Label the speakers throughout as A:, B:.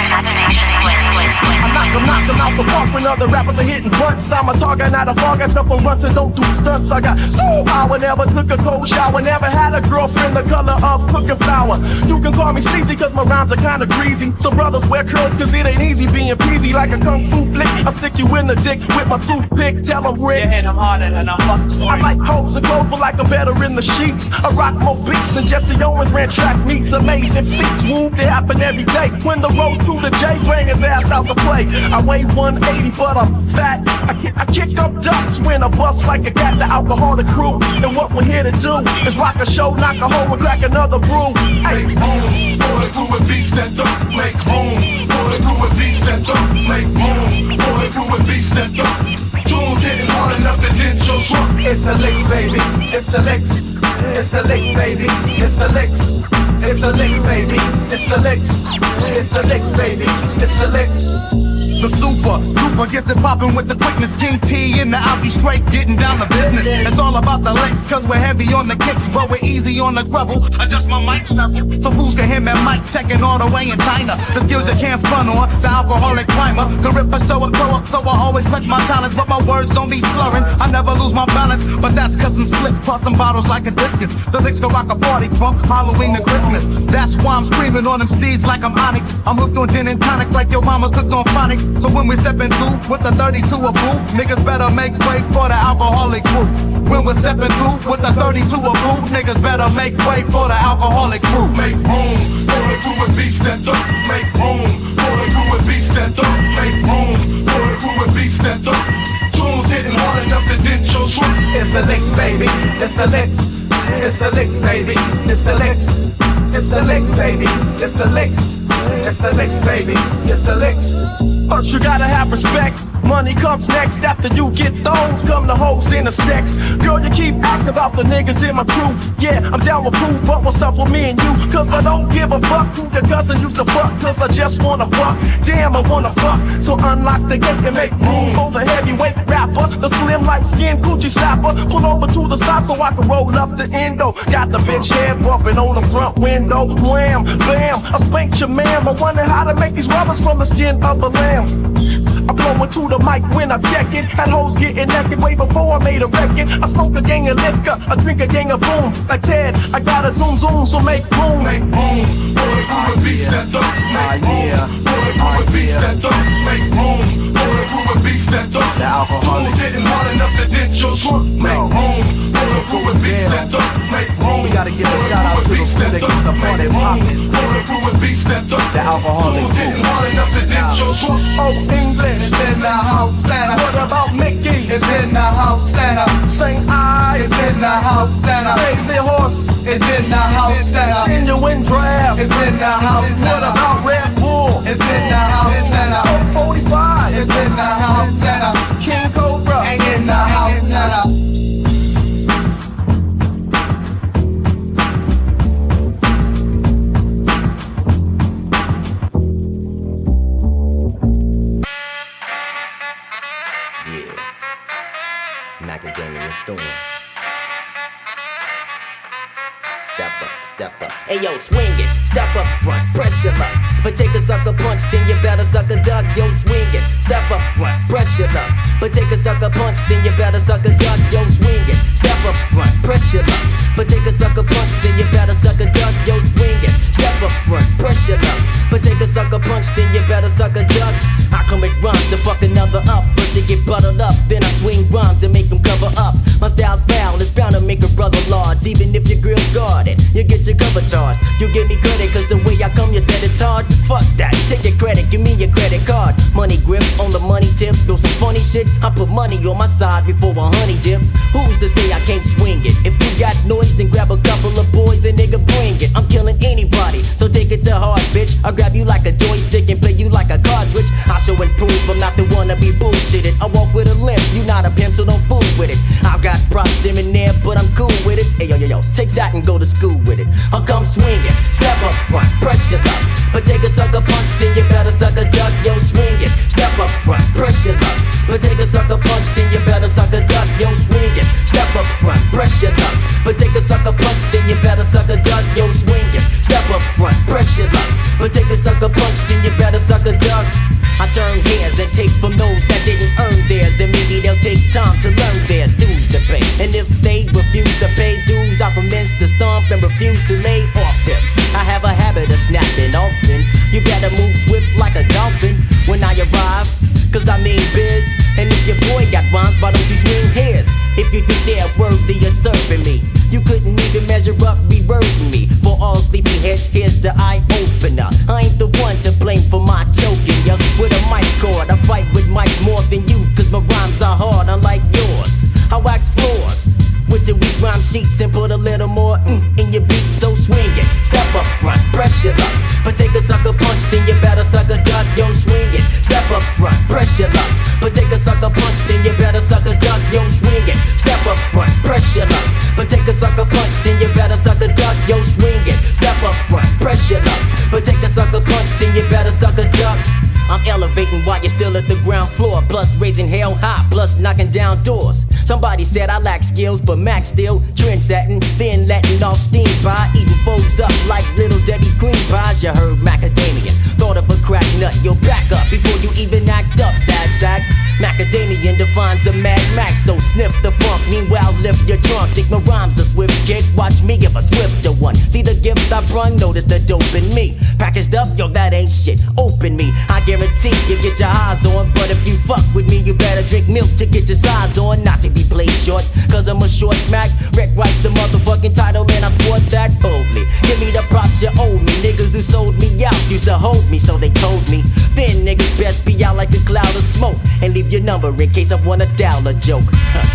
A: I knock them out the park when other rappers are hitting butts. I'm a target, not a fog. I step on runs and don't do stunts. I got soul power, never took a cold shower. Never had a girlfriend the color of cooking flour. You can call me sleazy cause my rhymes are kinda greasy. So brothers wear curls cause it ain't easy being peasy. Like a kung fu flick, I stick you in the dick with my toothpick. Tell them Rick,
B: you hit them harder than a fuck story.
A: I like hoes and clothes but like I'm better in the sheets. I rock more beats than Jesse Owens ran track meets. Amazing feats, whoop, they happen every day. When the road to the J, bring his ass out to play. I weigh 180 but I'm fat. I kick up dust when I bust like a cat. The alcoholic crew. And what we're here to do is rock a show, knock a hole and crack another brew. Hey,
C: make room for the crew with beats that don't make room. For the crew with beats that don't make room. For the crew with beats that don't. Tunes hitting hard enough to dent your trunk.
A: It's the licks, baby. It's the licks. It's the licks, baby. It's the licks. It's the licks, baby. It's the licks. It's the licks, baby. It's the licks.
C: The super duper gets it poppin' with the quickness. King T in the Alki straight, getting down the business. It's all about the licks, cause we're heavy on the kicks, but we're easy on the treble. Adjust my mic level, so who's can hear me mic checking all the way in China. The skills you can't front on, the alcoholic primer. The rip a show a throw up, so I always flex my talents, but my words don't be slurring. I never lose my balance, but that's cause I'm slick, tossing bottles like a discus. The licks can rock a party from Halloween to Christmas. That's why I'm screaming on them seeds like I'm Onyx. I'm hooked on gin and tonic like your mama's hooked on phonic. So when we steppin' through with the 32 a boo, niggas better make way for the alcoholic crew. When we're steppin' through with the 32 a boo, niggas better make way for the alcoholic crew.
D: Make room for the crew with beats that don't. Make room for the crew with beats that don't. Make room for the crew with beats that don't. Tunes hitting hard enough to dent your trunk.
A: It's the licks, baby. It's the licks. It's the licks, baby. It's the licks. It's the licks, baby. It's the licks. It's the licks, baby. It's the licks. First you gotta have respect. Money comes next. After you get thrones, come the hoes and the sex. Girl, you keep asking about the niggas in my crew. Yeah, I'm down with Pooh, but what's up with me and you? Cause I don't give a fuck who your cousin used to fuck. Cause I just wanna fuck. Damn, I wanna fuck. So unlock the gate and make room for the heavyweight rapper. The slim light skin Gucci slapper. Pull over to the side so I can roll up the endo. Got the bitch head bumping on the front window. Wham, bam, I spanked your man. I wonder how to make these rubbers from the skin of a lamb. I'm blowing to the mic when I'm checking. Had hoes getting naked way before I made a record. I smoke a gang of liquor, I drink a gang of boom. Like Ted, I gotta zoom, so make room.
D: Make room for the crew with beats that don't. Make room for the crew with beats that don't. Make room for the crew with beats that don't.
A: The Alkaholiks
D: hitting hard enough to dent your trunk. Make room for the crew with beats that don't. Make room.
A: We gotta give a shout out to the crew that gets the party poppin'.
D: For the crew with beats that don't.
A: The Alkaholiks
D: hitting hard enough to dent your trunk.
A: Oh, English.
C: It's in the house, Santa.
A: What about Mickey?
C: It's in the house, Santa.
A: Saint Eyes.
C: It's in the house, Santa.
A: Crazy Horse.
C: It's in the house, Santa.
A: Genuine Draft.
C: It's in the house,
A: What
C: Santa.
A: about Red Bull?
C: It's in the house, Santa.
A: 45.
C: It's in the house, Santa.
A: King Cobra.
C: Ain't in the house, Santa.
E: Mack-A-Damien-Thorne. Step up. Hey yo, swing it. Step up front, pressure up. But take a sucker punch, then you better suck a duck. Yo, swing it. Step up front, pressure up. But take a sucker punch, then you better suck a duck. Yo, swing it. Step up front, pressure up. But take a sucker punch, then you better suck a duck. Yo, swing it. Step up front, pressure up. But take a sucker punch, then you better suck a duck. I come with rhymes to fuck another up. First they get buttered up, then I swing rhymes and make them cover up. My style's foul, it's bound to make a brother large. Even if your grill's guarded, you get your cover charged. You give me credit, cause the way I come, you said it's hard. Fuck that, take your credit, give me your credit card. Money grip on the money tip, do some funny shit. I put money on my side before a honey dip. Who's to say I can't swing it? If you got noise, then grab a couple of boys and nigga bring it. I'm killing anybody, so take it to heart, bitch. I'll grab you like a joystick and play you like a cartridge. I show and prove I'm not the one to be bullshitted. I walk with a limp, you not a pimp, so don't fool with it. I've got props in there, but I'm cool with it. Hey yo, take that and go to school with it. I'll come swinging, step up front, pressure up. But take a sucker punch, then you better suck a duck. Yo, swing it, step up front, pressure up. But take a sucker punch, then you better suck a duck. Yo, swing it, step up front, pressure up. But take a sucker punch, then you better suck a duck. Yo, swing it, step up front, pressure up. but take a sucker punch, then you better suck a duck. I turn heads and take from those that didn't earn theirs, and maybe they'll take time to learn theirs. Dues to pay, and if they refuse to pay dues, I'll commence to stomp and refuse to lay off them. I have a habit of snapping often. You better move swift like a dolphin when I arrive, cause I mean biz. And if your boy got rhymes, why don't you swing his? If you think they're worthy of serving me, you couldn't even measure up rewording me. For all sleepy heads, here's the eye opener. I ain't the one to blame for my choking ya with a mic cord. I fight with mics more than you, cause my rhymes are hard, unlike yours. I wax floors with your weak rhyme sheets and put a little more in your beat, so swing it. Step up front, press your luck, but take a sucker punch, then you better suck a duck. Yo, swing it. Step up front, press your luck, but take a sucker punch, then you better suck a duck. Yo, swing it. Step up front, press your luck, but take a sucker punch, then you better suck a duck. Yo, swing it. Step up front, press your luck, but take a sucker punch, then you better suck a duck. I'm elevating while you're still at the ground floor, plus raising hell high, plus knocking down doors. Somebody said I lack skills, but Mac still trend-setting, then letting off steam by eating foes up like little Debbie cream pies. You heard Mack-A-Damien, thought of a crack nut. You'll back up before you even act up, sad sack. Mack-A-Damien defines a Mad Max, so sniff the funk. Meanwhile, lift your trunk. Think my rhymes a swift kick. Watch me give a swifter one. See the gift I brung, notice the dope in me. Packaged up, yo, that ain't shit. Open me, I guarantee you get your eyes on. But if you fuck with me, you better drink milk to get your size on. Not to be played short, cause I'm a short Mac. Rec writes the motherfucking title and I sport that boldly. Give me the props you owe me. Niggas who sold me out used to hold me, so they told me. Then niggas best be out like a cloud of smoke and leave your number in case I wanna dial a joke.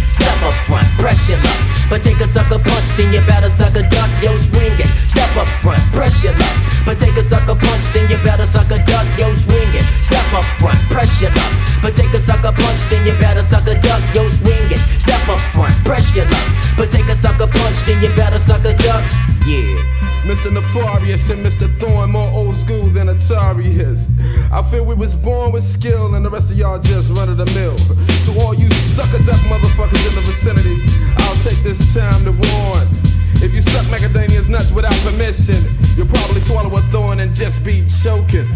E: Step up front, press your luck, but take a sucker punch, then you better suck a duck. Yo, swing it. Step up front, press your luck, but take a sucker punch, then you better suck a duck. Yo, swing it. Step up front, press your luck, but take a sucker punch, then you better suck a duck. Yo, swing it. Step up front, press your luck, but take a sucker punch, then you better suck a duck. Yeah.
B: Mr. Nefarious and Mr. Thorne, more old school than Atari is. I feel we was born with skill and the rest of y'all just run of the mill. To all you Sucka'duk motherfuckers in the vicinity, I'll take this time to warn. If you suck macadamia's nuts without permission, you'll probably swallow a thorn and just be choking.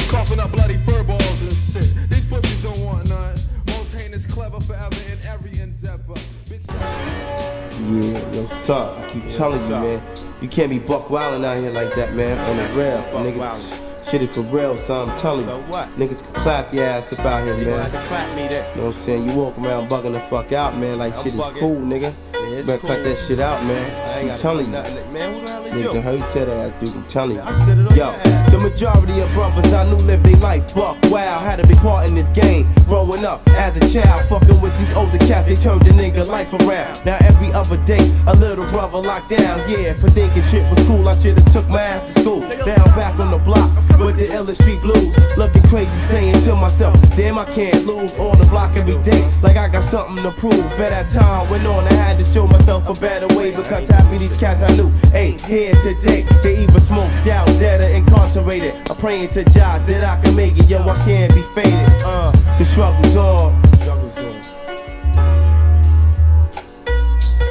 B: Coughing up bloody fur balls and shit. These pussies don't want none. Most heinous clever forever in every endeavor.
F: Yeah, yo, suck. I keep telling you, man. You can't be buck wildin' out here like that, man. On the real, nigga. Shit is for real, so I'm telling you. Niggas can clap your ass up out here, man. You know what I'm saying? You walk around bugging the fuck out, man, like shit is cool, nigga. You better cut that shit out, man. I'm telling you. Niggas how you tell that ass, dude, I'm telling you. Yo, the majority of brothers I knew lived their life buck wild. Had a big part in this game. Growing up as a child, fucking with these older cats, they turned the nigga life around. Now every other day, a little brother locked down. Yeah, for thinking shit was cool, I should've took my ass to school. Now I'm back on the block with the Illa Street Blues. Looking crazy, saying to myself, damn, I can't lose. On the block every day, like I got something to prove. But as time went on, I had to show myself a better way, because half of these cats I knew ain't here today. They either smoked out, dead or incarcerated. I'm praying to God that I can make it, yo, I can't be faded. The struggle's on.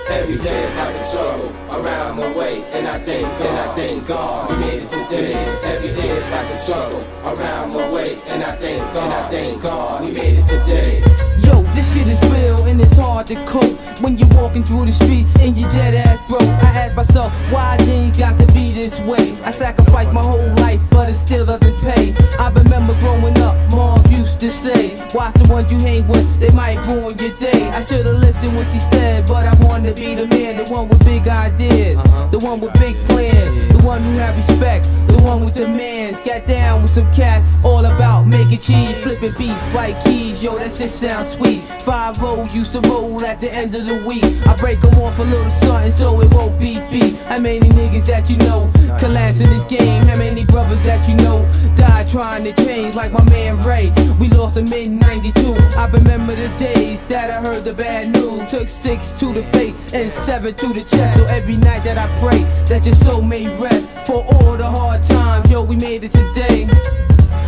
G: Every day is like a struggle around the way, and I thank God we made it today. Every day is like a struggle around the way, and I thank God we made it today.
H: Yo, this shit is real and it's hard to cope when you're walking through the streets and you're dead ass broke. I ask myself, why things got to be this way? I sacrificed my whole life, but it still doesn't pay. I remember growing up, mom used to say, watch the ones you hang with, they might ruin your day. I should've listened when she said, but I wanted to be the man, the one with big ideas, the one with big plans, the one who had respect, the one with demands. Got down with some cats, all about making cheese, flipping beats, white keys, yo, that shit sounds sweet. 5-0 used to roll at the end of the week. I break them off a little something so it won't be beat. How many niggas that you know collapse in this game? How many brothers that you know died trying to change, like my man Ray? We lost him in '92. I remember the days that I heard the bad news. Took 6 to the face and 7 to the chest. So every night that I pray that your soul may rest for all the hard times. Yo, we made it today.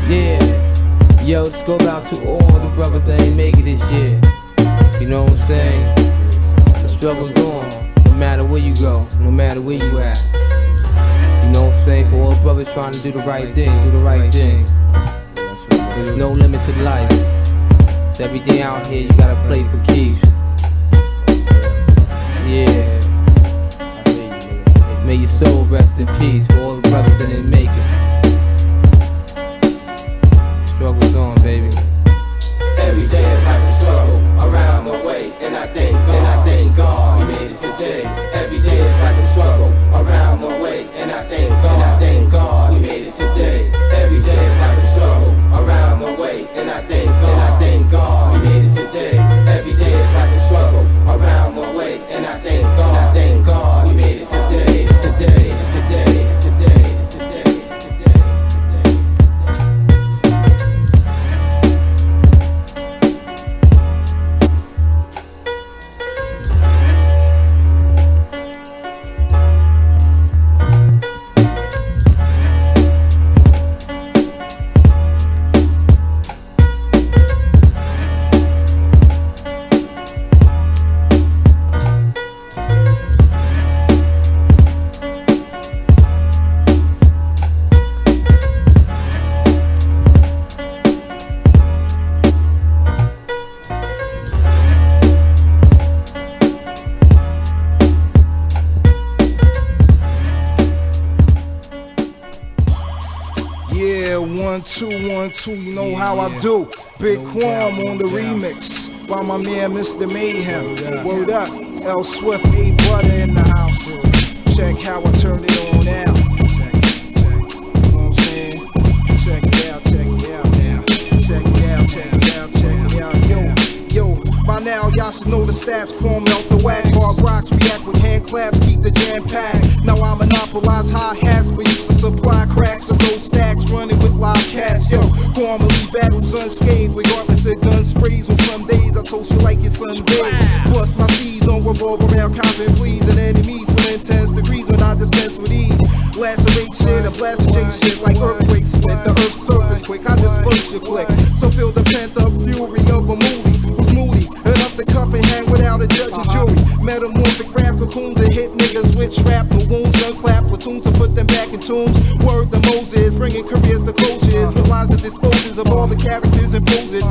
H: Yeah. Yo, let's go out to all the brothers that ain't make it this year. You know what I'm saying? The struggle's on, no matter where you go, no matter where you at. You know what I'm saying? For all brothers trying to do the right thing, do the right thing. There's no limit to life. It's everything out here, you gotta play for keeps. Yeah. May your soul rest in peace for all the brothers that didn't make it. Struggle's on, baby.
G: Every day is like a struggle around my way, and I thank God we made it today. Every day is like a struggle around my way, and I thank God we made it today. Every day is like a struggle around my way, and I thank God we made it today. Every day is like a struggle around my way, and I thank God we made it today, today, today, today, today, today.
B: Yeah, 1 2 1 2, you know how I do. Big Kwam on the remix by my man Mr. Mayhem. Word up, L Swift, A Butter in the house. Check how I turned it on now. You know what I'm saying? Check it out, check it out now. Check it out, check it out, check it out. Yo, by now y'all should know the stats. Kwam out the wax, hard rocks react with hand claps, keep the jam packed. Now I monopolize hi-hats, but used to supply cracks of those stacks, running with live cats. Yo, Kwam leave battles unscathed, regardless of gun sprays. On some days I toast you like your Sunday. Plus my C's on revolve around copping fleas and enemies within 10 degrees when I dispense with ease. Lacerate shit, a blast shake shit like earthquake split. The earth's surface quick, I disperse your click. So feel the pent up fury of a movie who's moody enough to cuff and hang without a judge and jury. Metamorphic rap cocoons and hit niggas with shrapnel wounds, unclap platoons to put them back in tunes. Word to Moses, bringing careers to closures with lines that disposes of all the characters and poses.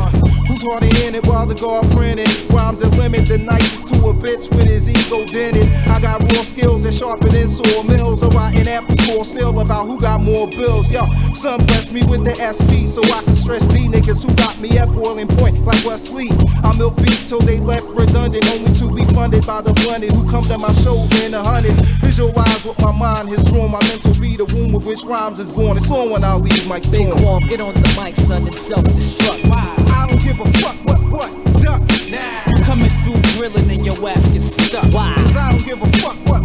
B: Who's hard to in it while the guard printed? Rhymes that limit the nicest to a bitch with his ego dented. I got raw skills that sharpen in sawmills. A rotten apple core still about who got more bills. Yo, some bless me with the SP so I can stress these niggas who got me at boiling point like Wesley. I milk beats till they left redundant, only to be funded by the blunted who come to my shows in the hundreds. Visualize with my mind, his room, my mental be the womb of which rhymes is born. It's on when I leave my
I: Big Kwam, get on the mic, son, and self-destruct.
B: I don't give a fuck what, duck. Nah.
I: Coming through grilling and your ass gets stuck. Why?
B: Cause I don't give a fuck what,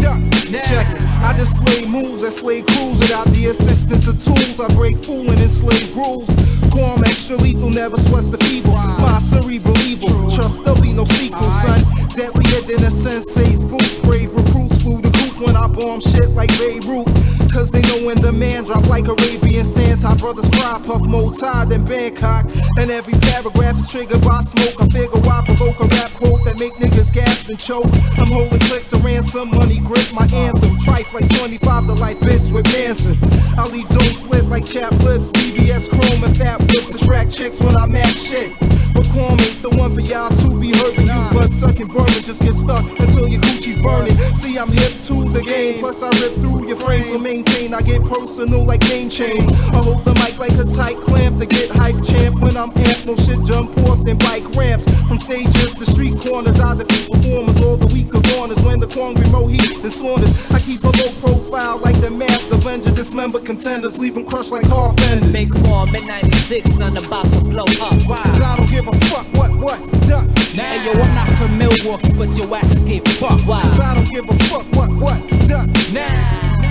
B: duck. Nah. Check it. I display moves that slay crews without the assistance of tools. I break fooling and slay grooves. Kwam extra lethal, never sweats the feeble. My cerebral evil, trust there'll be no sequel, son. Deadlier than a sensei's boots. Brave recruits flew the coop when I bomb shit like Beirut. Cause they know when the man drop like Arabian sands. How brothers fry, puff more tied than Bangkok. And every paragraph is triggered by smoke. I figure I provoke a rap quote that make niggas gasp and choke. I'm holding clicks of ransom, money grip my anthem. Trife like 25 to life bits with Manson. I leave domes lit like chap lips. BBS chrome and fat whips attract chicks when I match shit. But Kwam ain't the one for y'all to be hurting. You blood sucking bourbon just get stuck until your coochie's burning. See, I'm hip to the game, plus I rip through your frame. So maintain, I get personal like name change. I hold the mic like a tight clamp to get hype champ. When I'm amped, no shit jump off then bike ramps. From stages to street corners, I defeat performers. All the weaker corners when the Kwam remote heat and saunas. I keep a low profile like the masked Avenger. Dismember contenders, leave them crushed like car fenders.
I: Big Kwam in 96, son, about to blow up.
B: Why? Cause I don't give a fuck what, duck.
I: Nah. Hey, yo, I'm not from Milwaukee, but your ass will get fucked. Why?
B: Cause I don't give a fuck what, duck. Nah.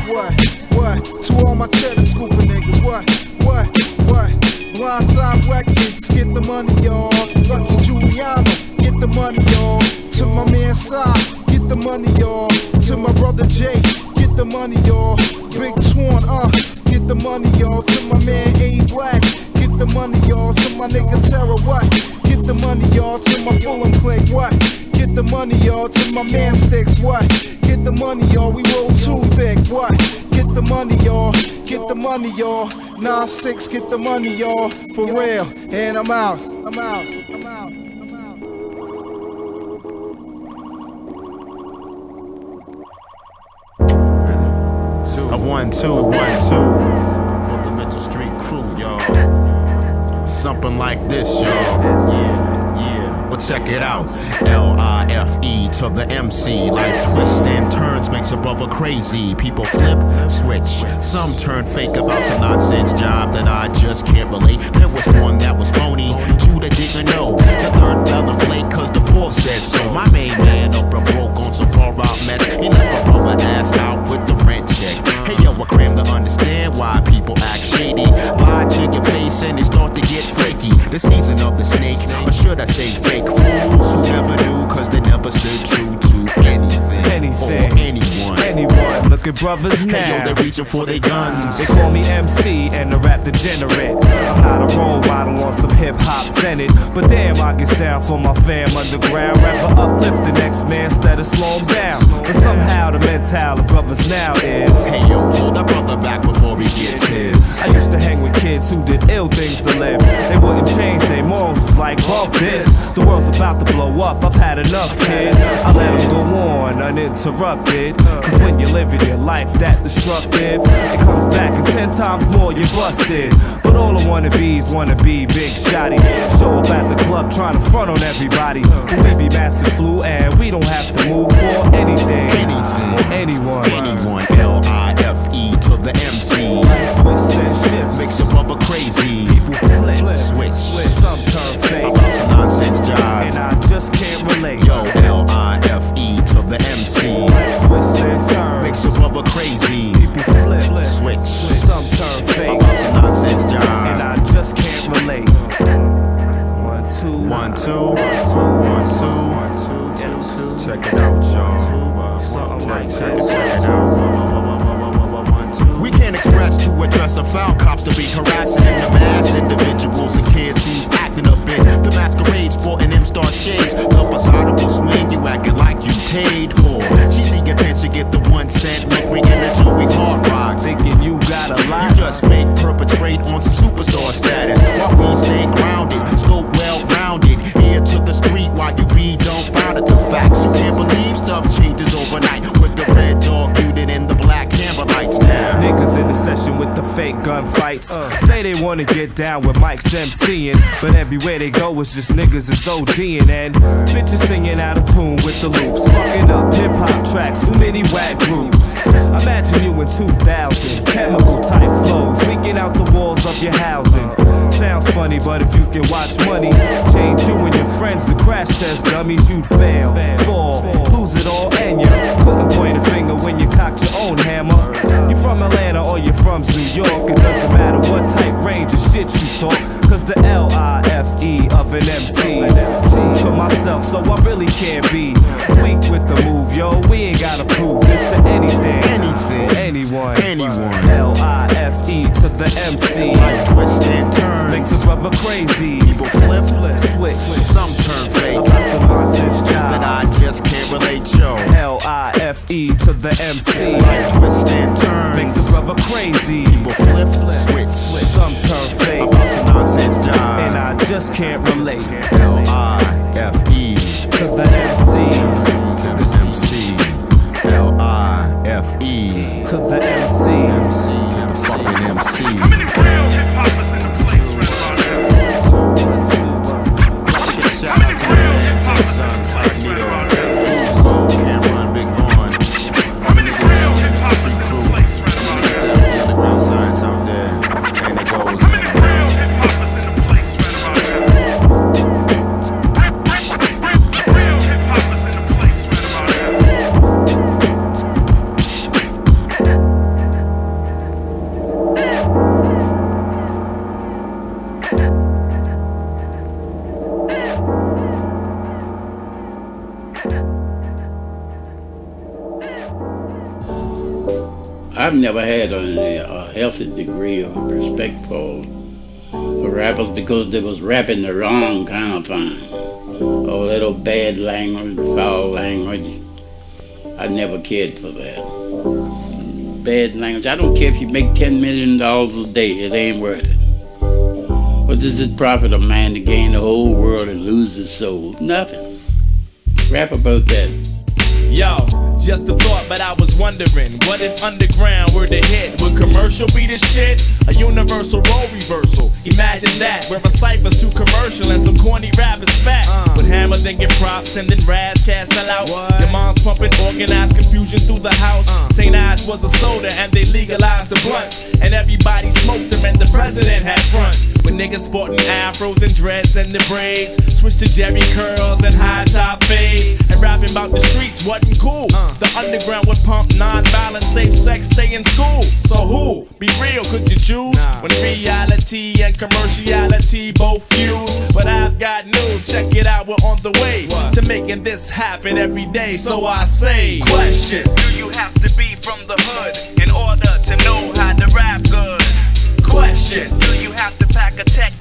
B: What? To all my telescoping niggas, what? Blindside records, get the money, y'all. Lucky Giuliano, get the money, y'all. To my man Side, get the money, y'all. To my brother Jay, get the money, y'all. Big Twan, get the money, y'all. To my man A Black, get the money, y'all. To my nigga Terror, what? Get the money, y'all. To my Fulham clique, what? Get the money, y'all. To my man Sticks, what? Get the money, y'all. We roll too thick, what?
C: Get the money, y'all. Get the money, y'all. 9-6, get the money, y'all. For real. And I'm out. I'm out. I'm out. I'm out.
J: A 1, 2, 1, 2 for the Mitchell Street crew, y'all. Something like this, y'all. Yeah, well check it out. L-I-F-E to the MC. Life twists and turns, makes a brother crazy. People flip, switch. Some turn fake about some nonsense job that I just can't relate. There was one that was phony, two that didn't know. The third fell in flake cause the fourth said so. My main man up and broke on some far out mess. He left a brother ass out with the rent check. Hey yo, I cram to understand why people act shady. Lie to your face and they start to get flaky. The season of the snake, or should I say fake fools who never knew cause they never stood true to anything or anyone.
A: Look at brothers now.
J: Hey yo, they reaching for their guns.
A: They call me MC and the rap degenerate. I'm not a role model on some hip-hop senate, but damn, I get down for my fam underground. Rather uplift the next man instead of slow him down. But somehow the mentality of brothers now is,
J: hey yo, hold that brother back before he gets his.
A: I used to hang with kids who did ill things to live. They wouldn't change their morals, it's like bump this. The world's about to blow up, I've had enough, kid. I let them go on uninterrupted, cause when you're living your life that destructive, it comes back and 10 times more you're busted. But all the wannabes wanna be big shotty, show up at the club trying to front on everybody. But we be Massinfluence and we don't have to move for anything or anyone.
J: L-I-F-E to the MC.
A: Life twists and shifts,
J: makes a brother crazy.
A: People flip,
J: switch,
A: some turn fake.
J: About some nonsense job,
A: and I just can't relate.
J: Yo, L-I-F-E to the MC.
A: Life twists and turns,
J: makes a brother crazy.
A: People flip,
J: switch,
A: some turn fake.
J: About some nonsense job,
A: and I just can't relate. 1, 2,
J: 1, 2, 1, 2, 1, 2, 2, 2. Check it out, y'all. Check it out. We can't express to address a foul cops to be harassing in the mass individuals and kids who's acting up in the masquerade, sporting M-star shades. The facade of a swing, you acting like you paid for. Cheesy attention, get the 1 cent, look ring in the jewelry hard rock.
A: Thinking you got a lot.
J: You just fake perpetrate on some superstar status while we stay grounded, scope well rounded. Ear to the street while you be dumbfounded to facts. You can't believe stuff changes overnight with the red dog muted and the black camera lights now.
A: Niggas in the session with the fake gunfights say they wanna get down with Mike's MCing, but everywhere they go it's just niggas is OGing and bitches singing out of tune with the loops, fucking up hip-hop tracks, too many whack groups. Imagine you in 2000, chemical type flows, leaking out the walls of your housing. Sounds funny, but if you can watch money change you and your friends to crash test dummies, you'd fail, fall, lose it all, and you couldn't point a finger when you cocked your own hammer. You from Atlanta or you from New York, it doesn't matter what type range of shit you talk, cause the L-I-F-E of an MC is true to myself, so I really can't be weak with the move, yo. We ain't gotta prove this to anything, anyone. L-I-F-E to the MC.
J: Life twists and turns,
A: makes a brother crazy.
J: People flip,
A: switch,
J: some turn fake.
A: About some nonsense job
J: that I just can't relate, yo.
A: L-I-F-E to the MC.
J: Life twists and turns,
A: makes a brother crazy.
J: People flip, switch,
A: some turn fake.
J: About some nonsense job,
A: and I just can't relate.
J: L-I-F-E
A: to the MC.
J: To the MC. L-I-F-E
A: to the MC.
J: To the fucking MC.
D: How many real hip-hoppers in the place right about now?
J: Shout out to real hip-hoppers in the place right about now. Can't run Big Vaughn.
D: How many real hip-hoppers in the place right about now?
J: The underground science out there, and it goes.
D: How many real hip-hoppers in the place right about now? Real hip-hoppers in the place right about now.
K: I've never had a healthy degree of respect for rappers because they was rapping the wrong kind of thing. Oh, little bad language, foul language. I never cared for that. bad language. I don't care if you make $10 million a day, it ain't worth it. What does it profit a man to gain the whole world and lose his soul? Nothing. Rap about that.
L: Yo, just a thought, but I was wondering, what if underground were the hit? Would commercial be the shit? A universal role reversal. Imagine that, where a cipher's too commercial and some corny rappers fat. Would Hammer then get props, sending Raz Castle out. Your mom's pumping organized confusion through the house. St. Ives was a soda and they legalized the blunts. And everybody smoked them and the president had fronts. With niggas sporting afros and dreads and the braids. Switched to Jerry curls and high top fades. And rapping about the streets wasn't cool. The underground would pump non-violent, safe sex, stay in school. So who? Be real, could you choose? When reality and commerciality both fuse. But I've got news, check it out, we're on the way to making this happen every day. So I say, question, do you have to be from the hood in order to know how to rap good? Question, do you have to pack a Tech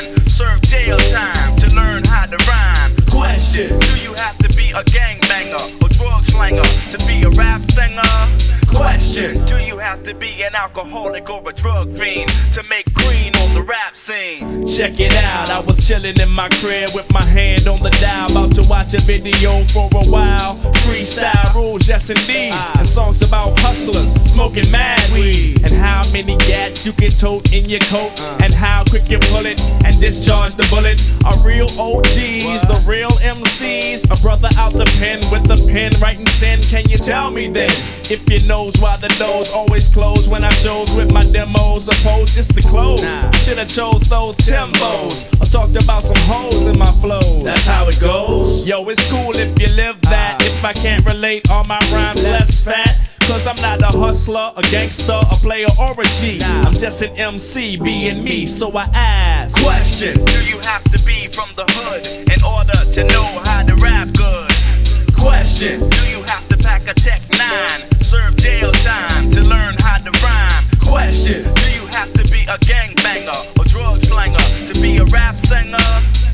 L: 9, serve jail time to learn how to rhyme? Question, do you have to be a gangbanger or drug slanger to be a rap singer? Question, do you have to be an alcoholic or a drug fiend to make green on the rap scene? Check it out, I was chilling in my crib with my hand on the dial, about to watch a video for a while. Freestyle rules, yes indeed, and songs about hustlers smoking mad weed, and how many gats you can tote in your coat, and how quick you pull it and discharge the bullet. Are real OGs, the real MCs, a brother out the pen with the pen writing sin. Can you tell me then, if you knows why the doors always close when I shows with my demos? Suppose it's the clothes, I should've chose those Timbos, or talked about some hoes in my flows. That's how it goes. Yo, it's cool if you live that. If I can't relate, all my rhymes less fat. Cause I'm not a hustler, a gangster, a player, or a G. I'm just an MC being me, so I ask. Question, do you have to be from the hood in order to know how to rap good? Question, do you have to pack a Tech 9, serve jail time to learn how to rhyme? Question, do you have to be a gangbanger or drug slanger to be a rap singer?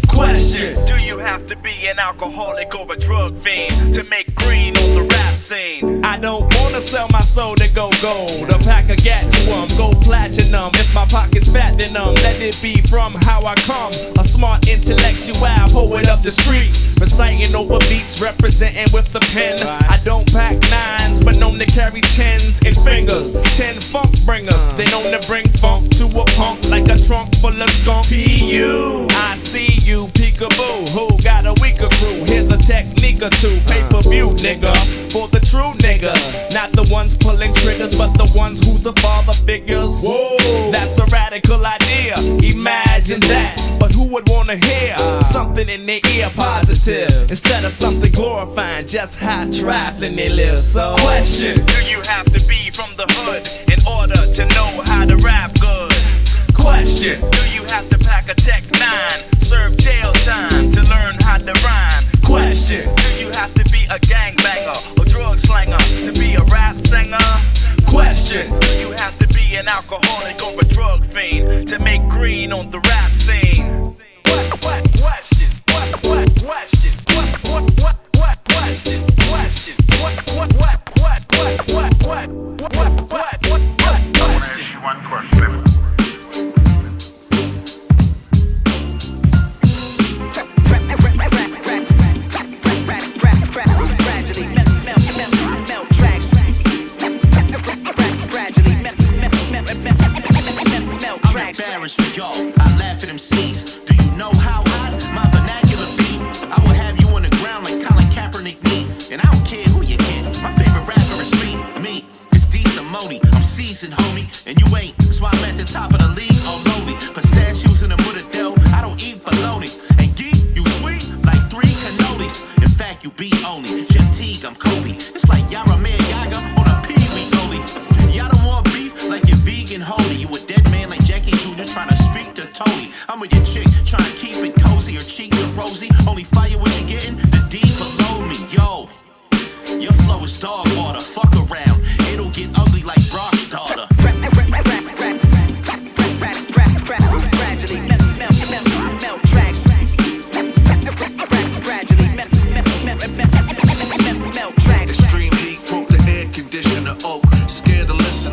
L: Question, do you have to be an alcoholic or a drug fiend to make green on the rap scene? I don't wanna sell my soul to go gold, or pack a gat to go platinum. If my pocket's fat, then let it be from how I come. A smart intellectual poet of the streets, reciting over beats, representing with the pen. I don't pack 9s, but known to carry 10s in fingers. 10 funk bringers, they known to bring funk to a punk like a trunk full of skunk. P.U. I see you, peekaboo, who got a weaker crew? Here's a technique or two, pay-per-view nigga, for the true niggas, not the ones pulling triggers, but the ones who's the father figures. Whoa, that's a radical idea, imagine that. But who would wanna hear something in their ear positive, instead of something glorifying just how trifling they live? So question, do you have to be from the hood in order to know how to rap good? Question, do you have to pack a Tech 9, serve jail time to learn how to rhyme? Question, do you have to be a gangbanger or drug slanger to be a rap singer? Question, do you have to be an alcoholic or a drug fiend to make green on the rap scene? What question? What question? What question? Question? What question?
M: Embarrassed for y'all, I laugh at MCs. Do you know how hot my vernacular be? I will have you on the ground like Colin Kaepernick me. And I don't care who you get, my favorite rapper is me. It's Dese, I'm seasoned, homie, and you ain't. That's why I'm at the top of the league, all lonely. Pistachios in the Muddadell, I don't eat bologna. And geek, you sweet like 3 cannolis. In fact, you be only Jeff Teague, I'm Kobe. It's like Yara Man Yaga on a Pee-wee goalie. Y'all don't want beef like your vegan homie. You a dead man like Jackie Jr. trying to speak to Tony. I'm with your chick trying to keep it cozy. Your cheeks are rosy. Only fire what you getting, the D below me. Yo, your flow is dog water. Fuck around, it'll get ugly like Brock's daughter. Gradually melt tracks. Gradually melt tracks. Extreme heat, broke the air conditioner. Oak, scandalous.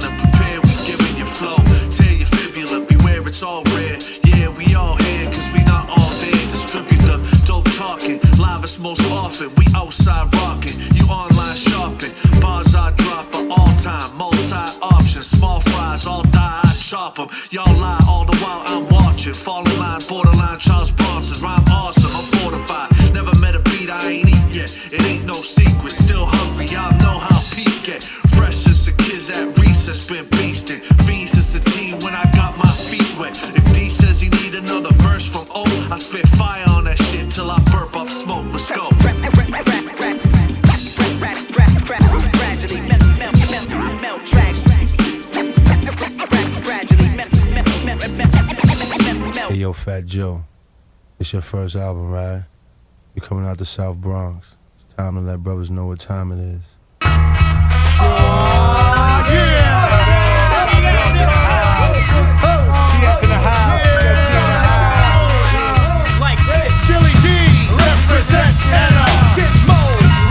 N: golfing, we outside rocking. You online shopping, bars I drop are all time, multi-option. Small fries, all die, I chop them. Y'all lie all the while I'm watching. Fall in line, borderline, Charles Bronson. Rhyme awesome, I'm fortified. Never met a beat I ain't eat yet. It ain't no secret, still hungry, y'all know how peak get. Fresh since the kids at recess, been beastin'. Fiend since the team when I got my feet wet. If D says he need another verse from O, I spit fire on that shit till I burp up smoke. Let's go. Gradually melt tracks.
O: Hey yo, Fat Joe, it's your first album, right? You're coming out the South Bronx. It's time to let brothers know what time it is.
A: Kieth in the house. Like this. Chili D. Represent Anna. Gismo.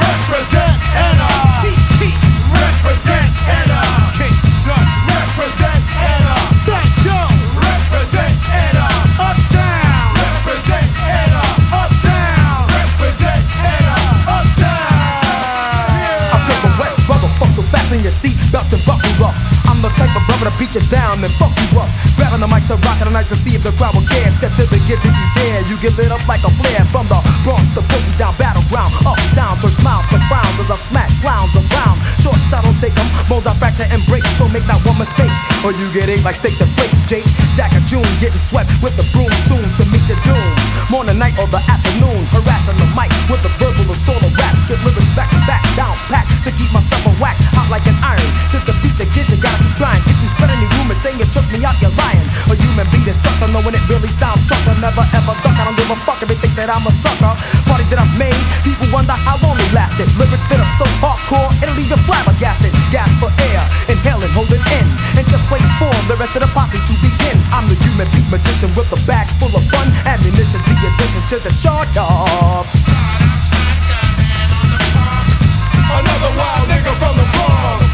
A: Represent Anna. Keith. Represent Anna. King Sun. Represent Anna. Danja. Represent Anna. Uptown. Represent Anna. Uptown. Represent Anna. Uptown.
P: I'm from the West, brother. Fuck so fast in your seat, belt and buckle up. I'm the type of brother to beat you down and fuck you up. Grabbing the mic to rock it tonight to see if the crowd will care. Step to the gigs if you dare. You get lit up like a flare from the Bronx to Pookie down battleground. Uptown, turn smiles to frowns as I smack clowns around. Shorts I don't take them, bones I fracture and break. So make not one mistake, or you get ate like steaks and flakes. Jake, Jack or June, getting swept with the broom soon to meet your doom. Morning, night, or the afternoon, harassing the mic with the verbal assault of rap. Skip lyrics back to back, down pack to keep myself a wax. Hot like an iron to defeat the kids. You gotta keep trying. If you spread any rumors saying you took me out, you're lying. A human being instructor, knowing it really sounds trucker. Never ever duck. I don't give a fuck if they think that I'm a sucker. Parties that I've made, people wonder how long they lasted. Lyrics that are so hardcore, it'll leave you flabbergasted. Gas for air, inhale and hold it in, and just wait for the rest of the posse to begin. I'm the human beat magician with a bag full of fun. Ammunition's the addition to the short of.
A: Another wild nigga from the Bronx.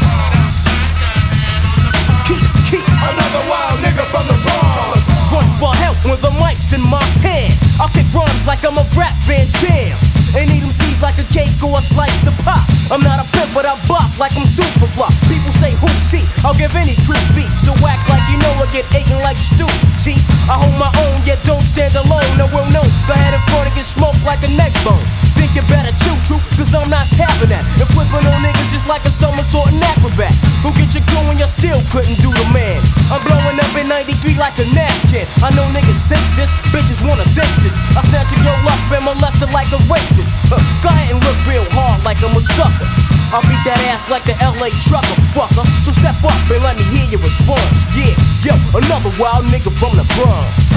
P: Keep.
A: Another wild nigga from the Bronx.
Q: Run for help when the mic's in my hand. I'll kick rhymes like I'm a rap Van Dam. And eat them seeds like a cake or a slice of pop. I'm not a pimp, but I bop like I'm super flop. People say who see, I'll give any creep beef. So act like you know I get eaten like stew, chief. I hold my own, yet don't stand alone. No will know, the head in front and get smoked like a neck bone. Think you better chew, cause I'm not having that. And flipping on niggas just like a somersault and acrobat. Who get your crew when you still couldn't do the man? I'm blowing up in 93 like a Nash kid. I know niggas think this, bitches wanna think this. I snatch a girl up and molest her like a rapist. Go ahead and look real hard like I'm a sucker. I'll beat that ass like the LA trucker, fucker. So step up and let me hear your response. Yeah, yo, another wild nigga from the Bronx.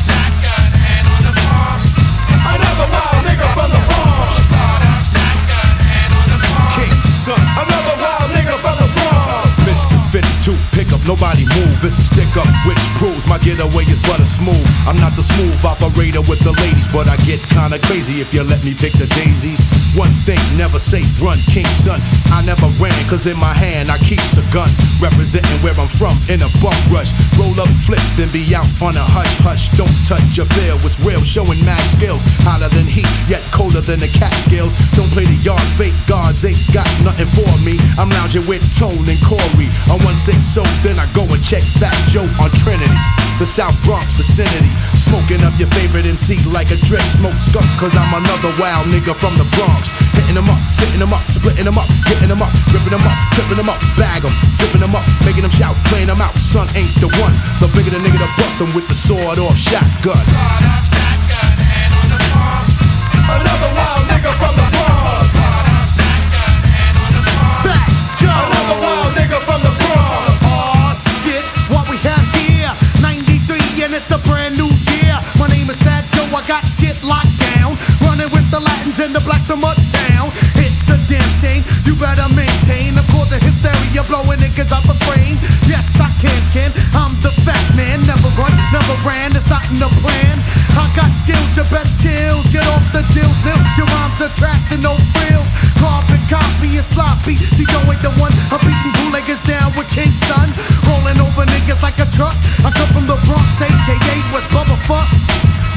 A: Shotgun hand on the bomb. Another wild nigga from the Bronx. Shotgun hand on the bomb.
B: King Sun.
A: Another wild nigga from the Bronx.
B: Mr. 52 pickup, nobody move. It's a stick up, which proves my getaway is butter smooth. I'm not the smooth operator with the ladies, but I get kinda crazy if you let me pick the daisies. One thing, never say run, King Sun. I never ran, cause in my hand I keeps a gun. Representing where I'm from in a bump rush. Roll up, flip, then be out on a hush hush. Don't touch your feel, it's real, showing mad skills. Hotter than heat, yet colder than the Catskills. Don't play the yard, fake guards ain't got nothing for me. I'm lounging with Tone and Corey. On 1-6 so then I go and check Fat Joe on Trinity. The South Bronx vicinity. Smoking up your favorite MC like a drip. Smoke skunk cause I'm another wild nigga from the Bronx. Hitting them up, sitting them up, splitting them up, getting them up, ripping them up, tripping them up, bag them, zipping them up, making them shout, playing them out. Son ain't the one. The bigger the nigga to bust him with the sword off shotgun.
A: Shotgun hand on the bomb. Another wild nigga from the Bronx. Shotgun hand on the bomb.
Q: Back,
A: another wild nigga from the Bronx.
C: Oh shit, what we have here? 93 and it's a brand new year. My name is Sad Joe, I got shit locked down. Running with the Latins and the blacks from uptown. It's a damn shame, you better maintain. I'm causing hysteria, blowing niggas out the frame. Yes, I can, I'm the fat man. Never run, never ran, it's not in the plan. I got skills, your best chills. Get off the deals, mill. Your rhymes are trash and no frills. Carbon copy is sloppy. See, Joe ain't the one. I'm beating bootleggers down with King Sun. Rolling over niggas like a truck. I come from the Bronx, aka West Bubba Fuck.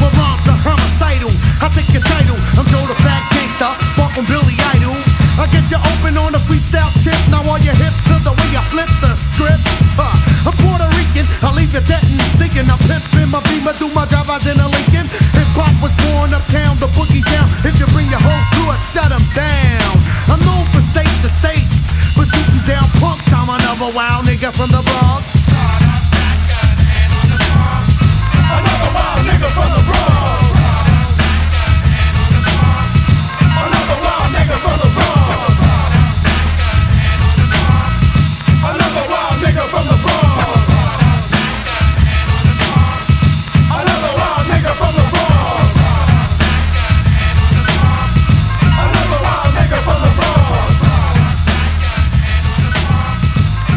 C: My rhymes are homicidal. I take your title. I'm Joe the fat gangster. from Billy Idol. I get you open on a freestyle tip. Now are you hip to the way I flip the script? I'm Puerto Rican, I leave you dead and stinking. I'm pimping my Beamer, do my drive-bys in a Lincoln. Hip hop was born uptown, the boogie down. If you bring your whole crew, I shut them down. I'm known for state to states, but shooting down punks, I'm another wild nigga from the Bronx. Another wild nigga from the Bronx. Another wild nigga from the Bronx. Another wild nigga from the Bronx. Another wild nigga from the Bronx. Another wild nigga from the Bronx.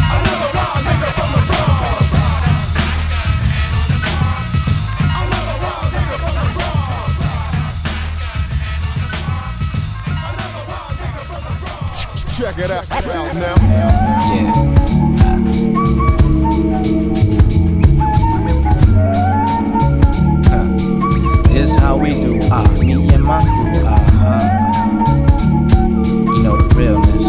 C: Another wild nigga from the Bronx. Another wild nigga from the Bronx. Another wild nigga from the Bronx.
B: Check it out now.
R: This how we do, me and my crew, You know the realness.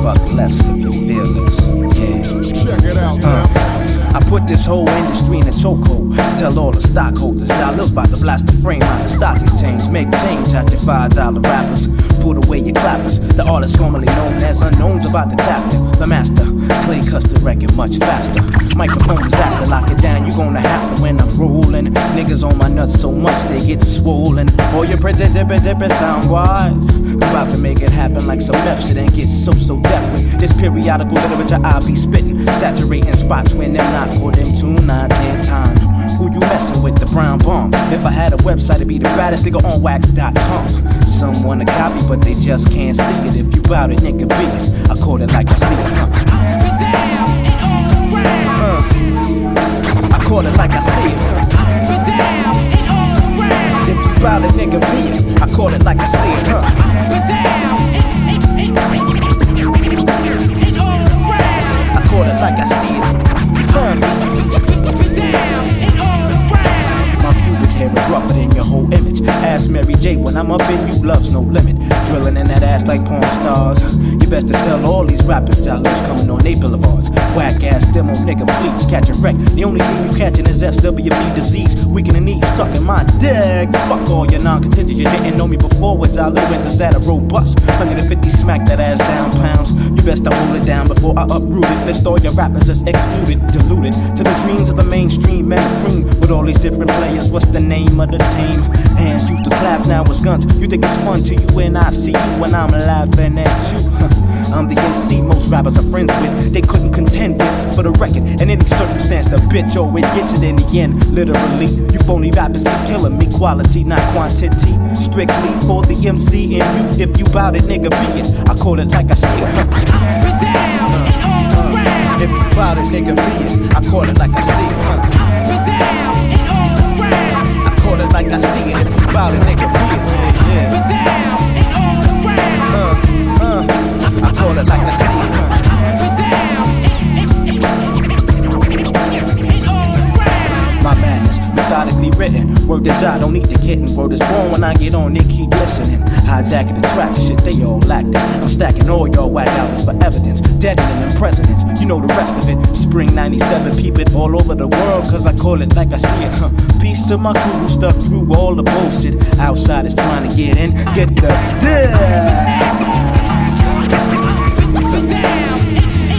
R: Fuck less if you feel this, yeah.
B: Check it out
R: I put this whole industry in a chokehold. Tell all the stockholders, Jaleel's about to blast the frame on the stock exchange. Make change at your $5 rappers. Put away your clappers. The artist formerly known as unknowns about to tap you. The master, clay cuts the record much faster. Microphone disaster, lock it down, you gonna have to when I'm rolling. Niggas on my nuts so much they get swollen. All your pretty sound wise. About to make it happen like some F shit and get so deaf with this periodical literature I be spitting. Saturating spots when they're not for them 2, 9, 10 times. Who you messing with, the brown bomb? If I had a website, it'd be the baddest nigga on wax.com. Some wanna copy, but they just can't see it. If you bout it, nigga, be it. I call it like I see it. I call it like I see it. If you bout it, nigga, be it. I call it like I see it. I call it like I see it. My pubic hair is rougher than your whole image. Ask Mary J when I'm up in you, love's no limit. Drilling in that ass like porn stars. You best to tell all these rappers Jaleel's coming on they boulevards. Whack ass demo nigga, please catch a wreck. The only thing you catching is SWB disease. Weak in the knees, sucking my dick. Fuck all your non-contingent, you didn't know me before. With Jaleel enters at a robust 150 smack that ass down pounds. You best to hold it down before I uproot it. List all your rappers that's excluded, diluted to the dreams of the mainstream man cream. With all these different players, what's the name of the team? Hands used to clap, now it's guns. You think it's fun to you when I see you when I'm laughing at you. I'm the MC most rappers are friends with. They couldn't contend with for the record. In any circumstance, the bitch always gets it in the end. Literally, you phony rappers be killing me. Quality, not quantity. Strictly for the MC and you. If you bout it, nigga, be it. I call it like I see it. If you bout it, nigga, be it. I call it like I see it. I call it like I see it. If you bout it, nigga, be it. I call it like I see it. My madness, methodically written. Word is I don't need the kitten. Word is born when I get on, they keep listening. Hijacking the track, shit, they all acting. I'm stacking all y'all whack albums for evidence. Deadening them presidents, you know the rest of it. Spring 97, peep it all over the world, cause I call it like I see it. Peace to my crew who stuck through all the bullshit. Outsiders trying to get in, get the deal.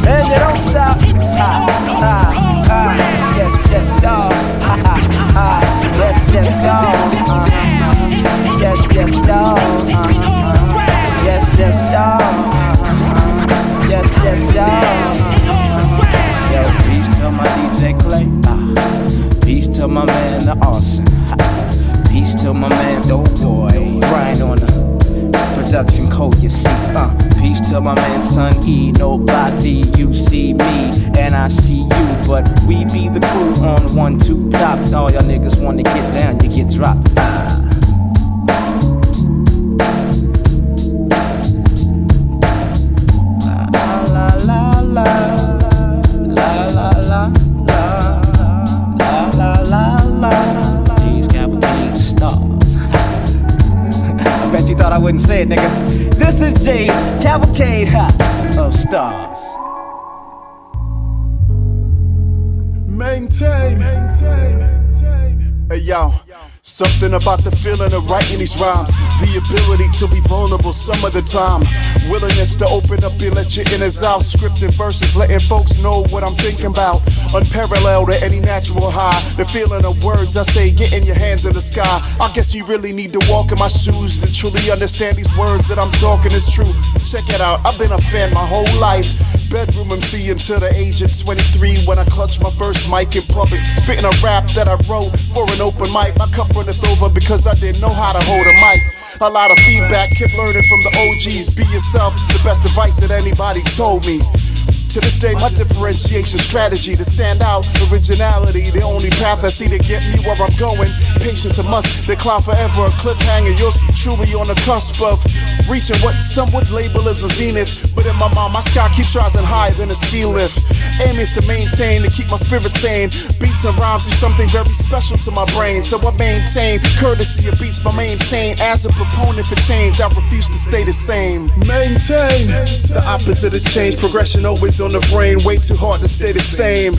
R: And you don't stop. Yes, yes, y'all. Yes, yes, y'all. Yes, yes, y'all. Yes, yes, y'all. Yes, yes, y'all. Yo, peace to my DJ Clay. Peace to my man, the Arson. Peace to my man, Dope Boy. Grind on the production code, you see. Peace to my man, Son E. Nobody, you see me, and I see you. But we be the crew on 1, 2 top. All y'all niggas wanna get down, you get dropped. thought I wouldn't say it, nigga. This is Jay's Cavalcade of Stars.
B: Maintain.
C: Hey yo, something about the feeling of writing these rhymes. The ability to be vulnerable some of the time. Willingness to open up and let your inners out. Scripted verses, letting folks know what I'm thinking about. Unparalleled to any natural high. The feeling of words I say, getting your hands in the sky. I guess you really need to walk in my shoes to truly understand these words that I'm talking is true. Check it out, I've been a fan my whole life. Bedroom MC until the age of 23 when I clutched my first mic in public. Spitting a rap that I wrote for an open mic. My cup runneth over because I didn't know how to hold a mic. A lot of feedback, kept learning from the OGs. Be yourself, the best advice that anybody told me. To this day, my differentiation strategy to stand out, originality, the only path I see to get me where I'm going. Patience a must, they climb forever, a cliffhanger. Yours truly on the cusp of reaching what some would label as a zenith. But in my mind, my sky keeps rising higher than a ski lift. Aim is to maintain, to keep my spirit sane. Beats and rhymes do something very special to my brain. So I maintain courtesy of beats by maintain. As a proponent for change, I refuse to stay the same.
B: Maintain
C: the opposite of change, progression always on the brain, way too hard to stay the same.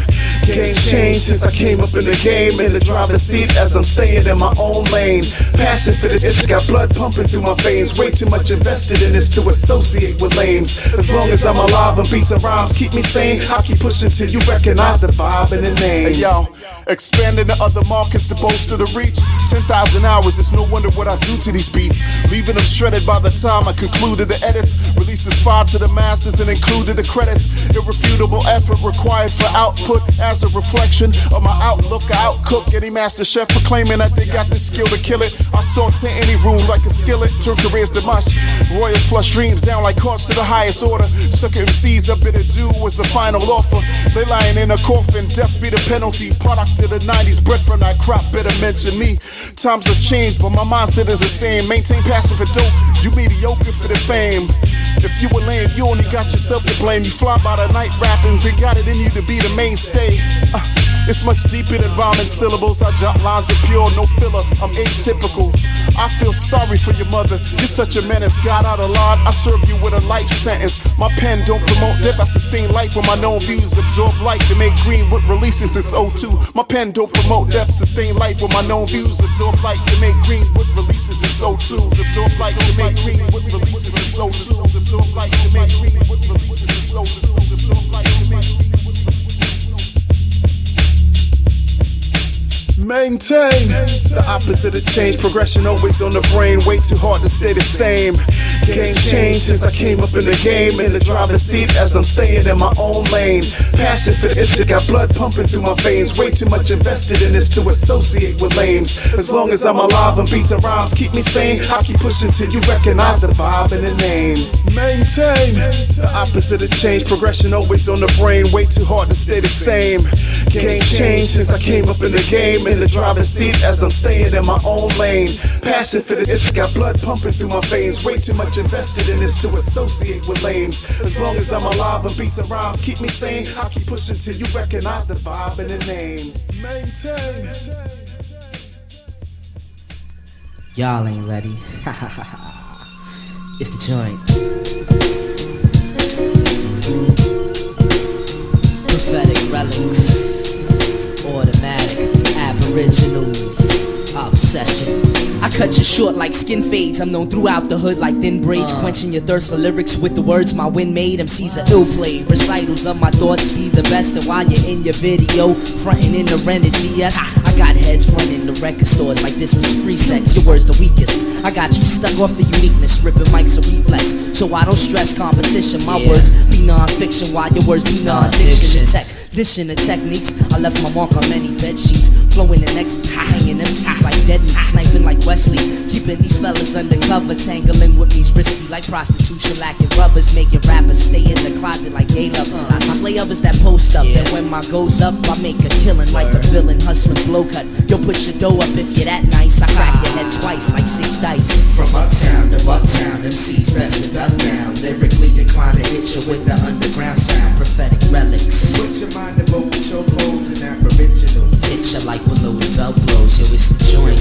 C: Game changed since I came up in the game, in the driver's seat as I'm staying in my own lane. Passion for the issue, got blood pumping through my veins. Way too much invested in this to associate with lames. As long as I'm alive and beats and rhymes keep me sane, I'll keep pushing till you recognize the vibe and the name. Hey yo, expanding to other markets to bolster the reach. 10,000 hours, it's no wonder what I do to these beats. Leaving them shredded by the time I concluded the edits. Releases fire to the masses and included the credits. Irrefutable effort required for output as a reflection of my outlook. I outcook any master chef proclaiming that they got the skill to kill it. I saute any room like a skillet, turn careers to mush. Royal flush dreams down like cards to the highest order. Sucker MCs a bit of due was the final offer. They lying in a coffin, death be the penalty. Product of the 90s, bred from that crop, better mention me. Times have changed, but my mindset is the same. Maintain passion for dope, you mediocre for the fame. If you were lame, you only got yourself to blame. You fly by the night rappings and got it in you to be the mainstay. It's much deeper than rhyming syllables. I jot lines of pure, no filler. I'm atypical. I feel sorry for your mother. You're such a menace. Got out of line, I serve you with a life sentence. My pen don't promote death. I sustain life with my known views. Absorb light to make green with releases since 02. My pen don't promote death. Sustain life with my known views. Absorb light to make green with releases since 02. Absorb light to make green with releases since 02. Absorb light to make green with releases since 02. Absorb light to make green.
B: Maintain
C: the opposite of change, progression always on the brain, way too hard to stay the same. Game changed since I came up in the game, in the driver's seat as I'm staying in my own lane. Passion for this shit, got blood pumping through my veins, way too much invested in this to associate with lames. As long as I'm alive and beats and rhymes keep me sane, I'll keep pushing till you recognize the vibe and the name.
B: Maintain
C: the opposite of change, progression always on the brain, way too hard to stay the same. Game changed since I came up in the game, in the driver's seat as I'm staying in my own lane. Passion for this shit, got blood pumping through my veins, way too much invested in this to associate with lames. As long as I'm alive and beats and rhymes keep me sane, I'll keep pushing till you recognize the vibe and the name.
B: Maintain.
E: Y'all ain't ready. It's the joint. Prophetic relics, automatic, aboriginals, obsession. I cut you short like skin fades. I'm known throughout the hood like thin braids, quenching your thirst for lyrics with the words my wind made. MCs are ill played. Recitals of my thoughts be the best. And while you're in your video, frontin' in the energy, yes, I got heads running the record stores like this was free sex. Your words the weakest. I got you stuck off the uniqueness, ripping mics a reflex. So I don't stress competition. My words be non-fiction, while your words be non-diction. Technician of techniques, I left my mark on many bed sheets. Flowing in next beats, hanging MCs like dead meat, sniping like Wesley. Keeping these fellas undercover, tangling with me's risky like prostitution, lacking rubbers, making rappers stay in the closet like gay lovers. I slay others that post up, and when my goes up, I make a killing like a villain, hustling blow cut. Yo, push your dough up if you're that nice. I crack your head twice like 6 dice.
S: From uptown to bucktown, MCs best to duck down. Lyrically inclined to hit you with the underground sound.
E: Prophetic relics.
S: Put your mind to vote with your codes and aboriginals.
E: Hit you like below the belt blows. Yo, it's the joint.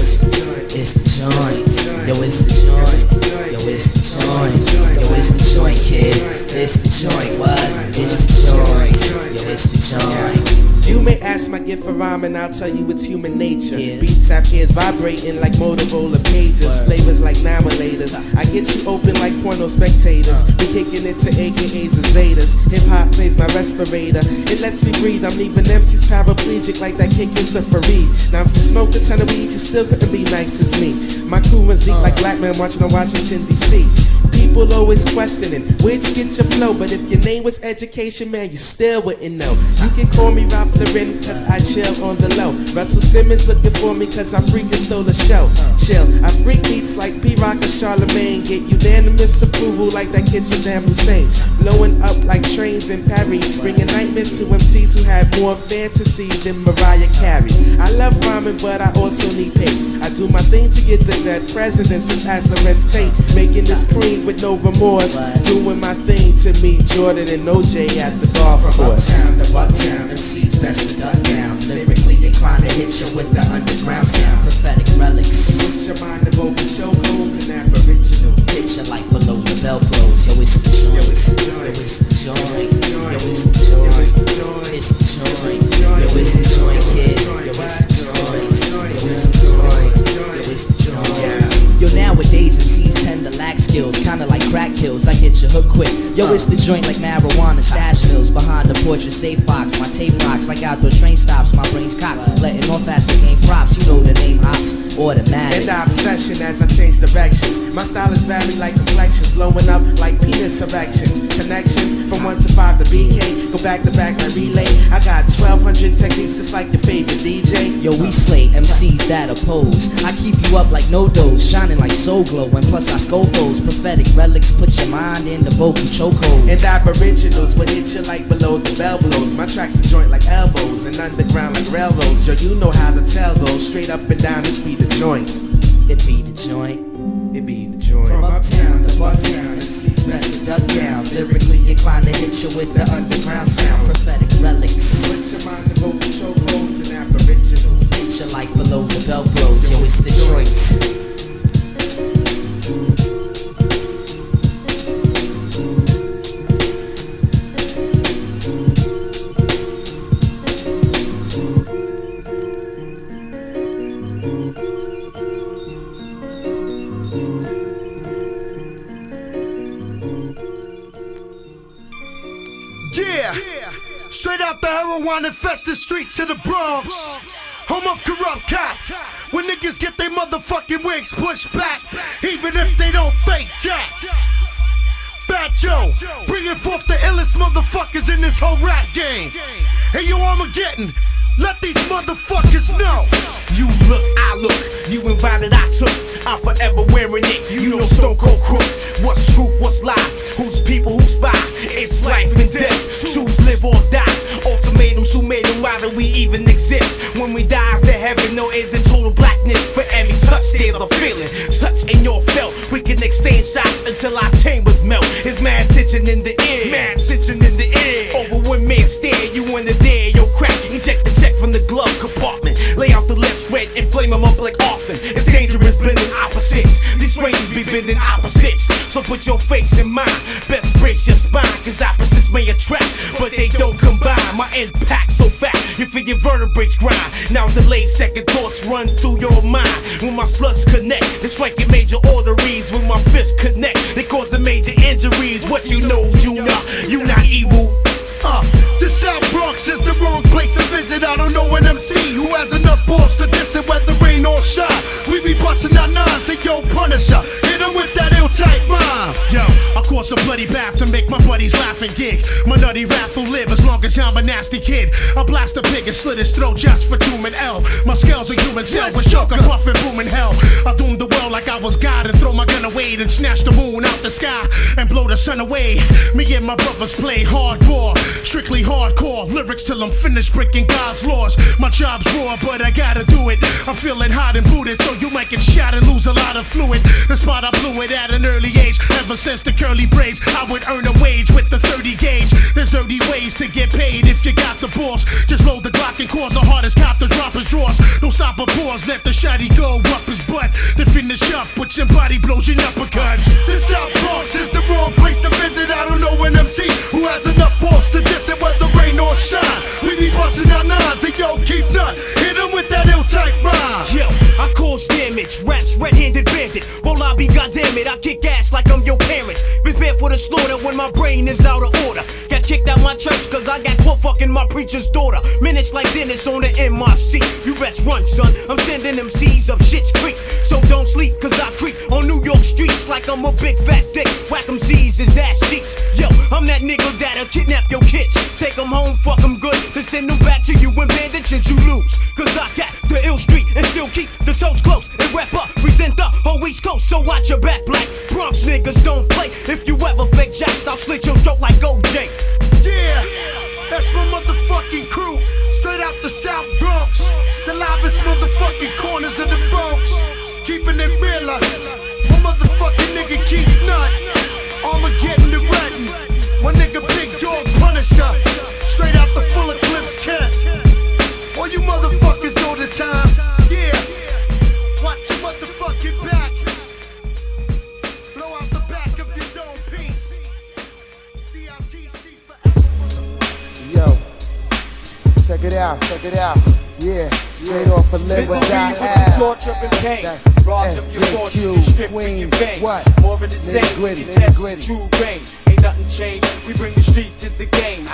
E: It's the joint. Yo,
S: Yo, it's the joint. Yo, it's the joint. Yo, it's the joint, kid. It's the joint. What? It's the joint. Yo, it's the joint.
T: You may ask my gift for rhyming, I'll tell you it's human nature. Beats have ears vibrating like Motorola pages. Flavors like namelators. I get you open like porno spectators. We kicking it to AKAs and Zetas. Hip hop plays my respirator. It lets me breathe. I'm leaving MCs paraplegic like that kick is a Fareed. Now if you smoke a ton of weed, you still couldn't be nice as me. My crew runs deep like black man watching on Washington DC. People always questioning where'd you get your flow, but if your name was Education, man, you still wouldn't know. You can call me Ralph Lauren, cause I chill on the low. Russell Simmons looking for me cause I freaking stole the show. Chill, I freak beats like P-Rock or Charlemagne. Get unanimous approval like that kid Saddam Hussein. Blowing up like trains in Paris, bringing nightmares to MCs who have more fantasies than Mariah Carey. I love rhyming, but I also need pace. I do my thing to get the dead presidents, just ask Lorenz Tate. Making this cream with no remorse, doing my thing to me, Jordan and OJ at the golf course.
S: From uptown to bucktown, MC's best to duck down. Lyrically inclined to hit you with the underground sound. Prophetic relics.
T: Put your mind to vocal chokeholds and Aboriginal.
S: Hit you like below the bell blows. Yo, it's the joint. Yo, it's the joint. Yo, it's the joint. Yo, it's the joint. It's the joint. Yo, it's the joint, kid. Yo, it's the joint. Yo, it's the joint. Yo, it's the joint. Yo, nowadays MCs tend to lack skills, kinda like crack kills. I hit your hook quick. Yo, it's the joint like marijuana stash mills. Behind the portrait safe box, my tape rocks like outdoor train stops. My brain's cocked, letting off as the game props. You know the name hops, automatic.
T: And the obsession as I change directions. My style is varied like complexions, blowing up like penis erections. Connections from 1 to 5 to BK, go back to back like relay. I got 1200 techniques just like your favorite DJ.
S: Yo, we slay MCs that oppose. I keep you up like no dose, shining like soul glow. And plus I scope foes, prophetic relics, put your mind in the vocal chokehold.
T: And Aboriginals will hit you like below the bell blows. My tracks the joint like elbows and underground like railroads. Yo, you know how to tell those, straight up and down, this be the joint.
S: It be the joint.
T: It be the joint.
S: From uptown to bucktown, MC's best to duck down. Lyrically inclined to hit you with the underground sound. Prophetic relics.
T: Put your mind to vocal chokeholds and Aboriginals.
S: Hit you like below the bell blows. Yo, it's the joint.
C: Straight out the heroin infested streets of the Bronx. Home of corrupt cops. When niggas get their motherfucking wigs pushed back, even if they don't fake jacks. Fat Joe, bringing forth the illest motherfuckers in this whole rap game. Hey, yo, Armageddon, let these motherfuckers know.
U: You look, I look, you invited, I took. I'm forever wearing it, you know Stone Cold Crook. What's truth, what's lie, who's people, who's spy. It's life and death, choose live or die. Ultimatums, who made them, why do we even exist? When we die, is there heaven, no, is in total blackness. For every touch, there's a feeling, touch ain't your felt. We can exchange shots until our chambers melt. It's mad tension in the air, mad tension in the air. Over one man stare, you in the there, yo crack. Inject the check from the glove compartment. Lay out the left spread and flame them up like arson. It's dangerous blending opposites. These strangers be bending opposites. So put your face in mine. Best brace your spine, cause opposites may attract, but they don't combine. My impact so fat, you feel your vertebrae grind. Now delayed second thoughts run through your mind. When my slugs connect, they strike your major arteries. When my fists connect, they cause major injuries. What you know, you not evil.
C: The South Bronx is the wrong place to visit. I don't know an MC who has enough balls to diss it, whether rain or shine. We be busting our nines and yo, Punisher, hit him with that ill-type rhyme.
V: Yo, I cause a bloody bath to make my buddies laugh and gig. My nutty rap will live as long as I'm a nasty kid. I blast a pig and slit his throat just for doom and L. My scales are human cell with choke, I'm puffing boom in hell. I doom the world like I was God and throw my gun away and snatch the moon out the sky and blow the sun away. Me and my brothers play hardcore, strictly hardcore lyrics till I'm finished breaking God's laws. My job's raw, but I gotta do it. I'm feeling hot and booted, so you might get shot and lose a lot of fluid. The spot I blew it at an early age. Ever since the curly braids, I would earn a wage with the 30 gauge. There's dirty ways to get paid if you got the balls. Just load the Glock and cause the hardest cop to drop his drawers. Don't stop a pause, let the shotty go up his butt. Then finish up with somebody blows your uppercuts.
D: The South Bronx is the wrong place to visit. I don't know an MC who has enough force to diss it whether rain or shine. We be busting our nines and yo, Keith Nut, hit him with that ill-type rhyme.
Q: Yo, I cause damage, raps red-handed bandit. Well, I be goddamn it, I kick ass like I'm your parents. Prepare for the slaughter when my brain is out of order. Got kicked out my church cause I got caught fucking my preacher's daughter. Minutes like Dennis on the MRC. You best run, son, I'm sending them C's up Shit's Creek. So don't sleep cause I creep on New York streets like I'm a big fat dick. Whack 'em Z's, his ass cheeks. Yo, I'm that nigga that'll kidnap your kids. Take 'em home, fuck 'em good, then send 'em back to you when bandages you lose. Cause I got the ill street and still keep the toes close and rep up, present the whole East Coast. So watch your back, black Bronx niggas don't play. If you ever fake jacks, I'll slit your throat like OJ.
D: Yeah, that's my motherfucking crew. Straight out the South Bronx, the livest motherfucking corners of the Bronx. Keeping it realer, my motherfucking nigga Keith Nut, Armageddon the Rattin', my nigga Big Dog Punisher, straight out the Full Eclipse Cat. All you motherfuckers know the time, yeah. Watch your motherfucking back. Blow out the back of your dome piece. DITC forever.
F: Yo, check it out, yeah. Straight off a lip with that ass.
H: Torture and pain. Robbed of your fortune,
F: SJQ,
H: stripped from your veins. More of the same when you test the Tru-Grain. Ain't nothing changed, we bring the street to the game.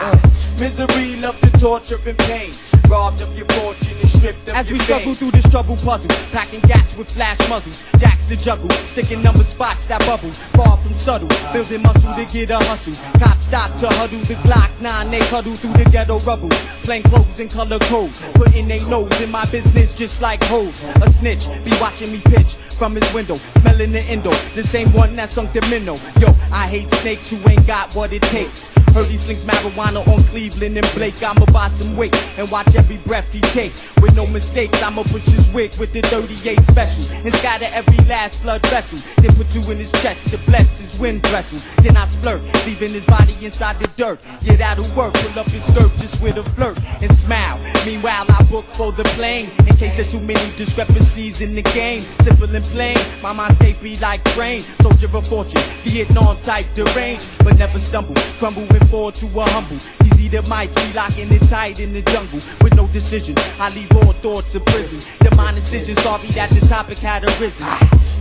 H: Misery, love to torture and pain. Robbed of your fortune and stripped of
Q: as
H: your
Q: we struggle
H: veins.
Q: through this trouble puzzle, packing gats with flash muzzles, jacks to juggle, sticking number spots that bubble, far from subtle, building muscle to get a hustle. Cops stop to huddle the Glock 9, they huddle through the ghetto rubble. Plain clothes and color code, putting their nose in my business just like hoes. A snitch be watching me pitch from his window, smelling the endo, the same one that sunk the minnow. Yo, I hate snakes who ain't got what it takes. Heard he slings marijuana on Cleveland and Blake. I'ma buy some weight and watch every breath he take. With no mistakes, I'ma push his wig with the 38 special and scatter every last blood vessel. Then put two in his chest to bless his wind vessel. Then I splurt, leaving his body inside the dirt. Get out of work, pull up his skirt just with a flirt and smile. Meanwhile, I book for the plane in case there's too many discrepancies in the game. Simple and plain, my mind stay be like train. Soldier of fortune, Vietnam type deranged, but never stumble, crumble and fall to a humble. These Edomites be locking it tight in the jungle with no decision. I leave all thoughts of prison. The mind incision, sorry that the topic had arisen.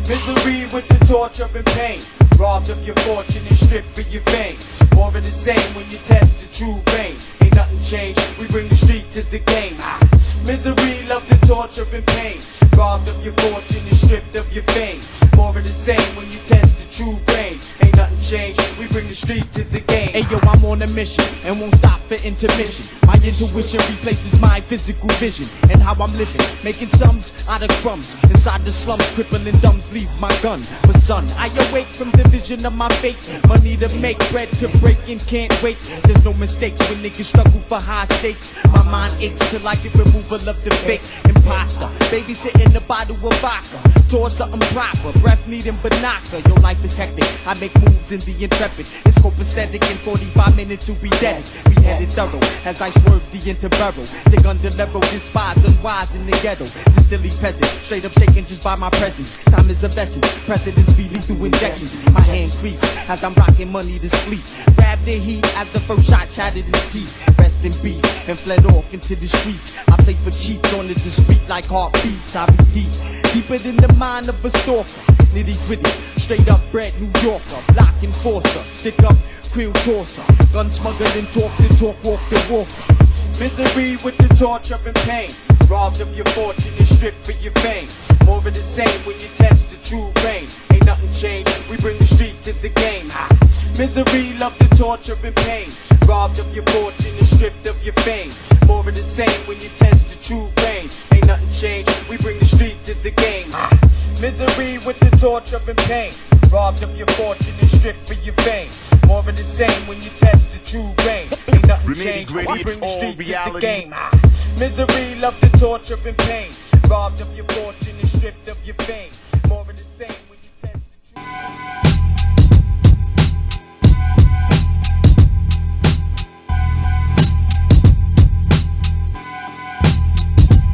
H: Misery with the torture and pain. Robbed of your fortune and stripped for your fame. More of the same when you test the Tru-Grain. Ain't nothing changed, we bring the street to the game. Misery, love the torture and pain. Robbed of your fortune and stripped of your fame. More of the same when you test the Tru-Grain. Ain't nothing changed, we bring the street to the game.
Q: Hey yo, I'm on a mission and won't stop for intermission. My intuition replaces my physical vision and how I'm living, making sums out of crumbs. Inside the slums, crippling dumbs leave my gun. But son, I awake from the vision of my fate. Money to make, bread to break, and can't wait. There's no mistakes when niggas struggle for high stakes. My mind aches till I get removal of the fake imposter. Babysitting a bottle of vodka, tour something proper, breath needing binocular. Your life is hectic, I make moves in the intrepid. It's copacetic in 45 minutes to be dead. Be headed thorough as I swerves the interbarrel. Dig under level, despise unwise in the ghetto. The silly peasant, straight up shaking just by my presence. Time is of essence, presidents be lethal injections. My hand creeps as I'm rocking money to sleep. Grab the heat as the first shot shattered his teeth. Rest in beef and fled off into the streets. I play for keeps on the discreet like heartbeats. I be deep, deeper than the mind of a stalker. Nitty gritty, straight up bred New Yorker. Block enforcer, stick up, krill torso. Gun smuggling, talk the talk, walk the walk.
H: Misery with the torture and pain. Robbed of your fortune and stripped for your fame. More of the same when you test the Tru-Grain. Ain't nothing changed, we bring the street to the game. Misery, love the torture and pain. Robbed of your fortune and stripped of your fame. More of the same when you test the Tru-Grain. Ain't nothing changed, we bring the street to the game. Misery with the torture and pain. Robbed of your fortune and stripped for your fame. More of the same when you test the Tru-Grain. Ain't nothing changed, we bring the street to the game. Misery, love the torture and pain. Robbed of your fortune and stripped of your fame. More of the same when you test the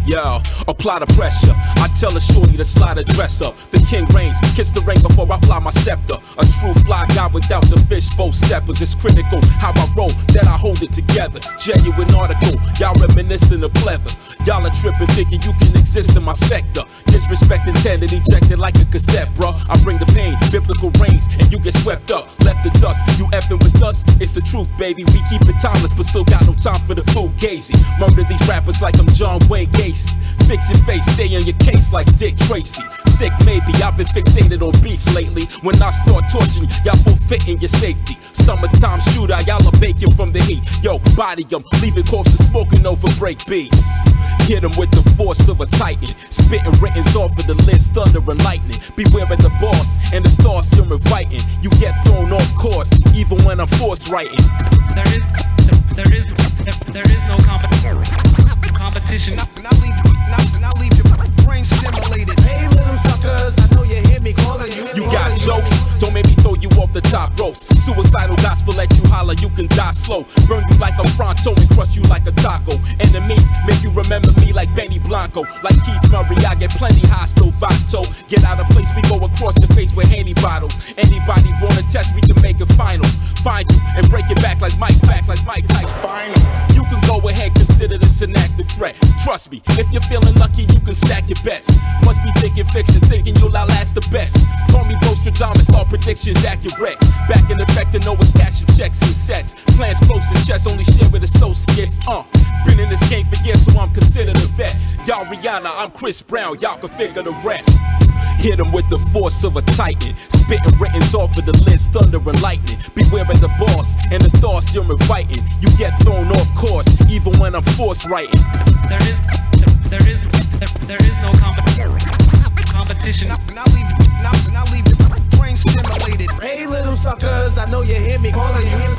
L: Yo,
G: apply the pressure. I tell a shorty to slide a dress up. The king reigns, kiss the ring before I fly my scepter. A true fly guy without the fishbowl steppers. It's critical how I roll, that I hold it together. Genuine article, y'all reminiscing of pleather. Y'all are tripping, thinking you can exist in my sector. Disrespect intended, ejected like a cassette, bruh. I bring the pain, biblical rains, and you get swept up. Left the dust, you effing with us, it's the truth, baby. We keep it timeless, but still got no time for the fool gazing. Murder these rappers like I'm John Wayne Gacy. Fix your face, stay on your case like Dick Tracy. Sick maybe, I've been fixated on beats lately. When I start torching, y'all forfeiting your safety. Summertime shooter, y'all are baking from the heat. Yo, body 'em, leaving corpses smoking over break beats. Hit 'em with the force of a titan. Spitting writtens off of the list, thunder and lightning. Beware of the boss and the thoughts you're inviting. You get thrown off course, even when I'm force writing.
I: There is no competition.
B: Now leave your brain stimulated.
A: Hey little suckers, I know you hear me calling you.
G: You got jokes? Don't make me throw you off the top ropes. Suicidal gospel let you holler, you can die slow. Burn you like a Fronto and crush you like a taco. Enemies make you remember me like Benny Blanco. Like Keith Murray, I get plenty hostile vato. Get out of place, we go across the face with handy bottles. Anybody wanna test, we can make it final. Find you and break it back like Mike Tyson. Final. You can go ahead, consider this an active threat. Trust me, if you're feeling lucky, you can stack your bets. Must be thinking fiction, thinking you'll outlast the best. Call me Nostradamus, all predictions accurate. Back in effect, and know it's cashing checks and sets. Plans close to chest, only share with associates. Been in this game for years, so I'm considered a vet. Y'all Rihanna, I'm Chris Brown, y'all can figure the rest. Hit 'em with the force of a titan. Spitting writtens off of the list, thunder and lightning. Beware of the boss and the thoughts you're inviting. You get thrown off course, even when I'm force writing.
I: There is no competition.
B: Now leave your brain stimulated.
A: Hey little suckers, I know you hear me calling you.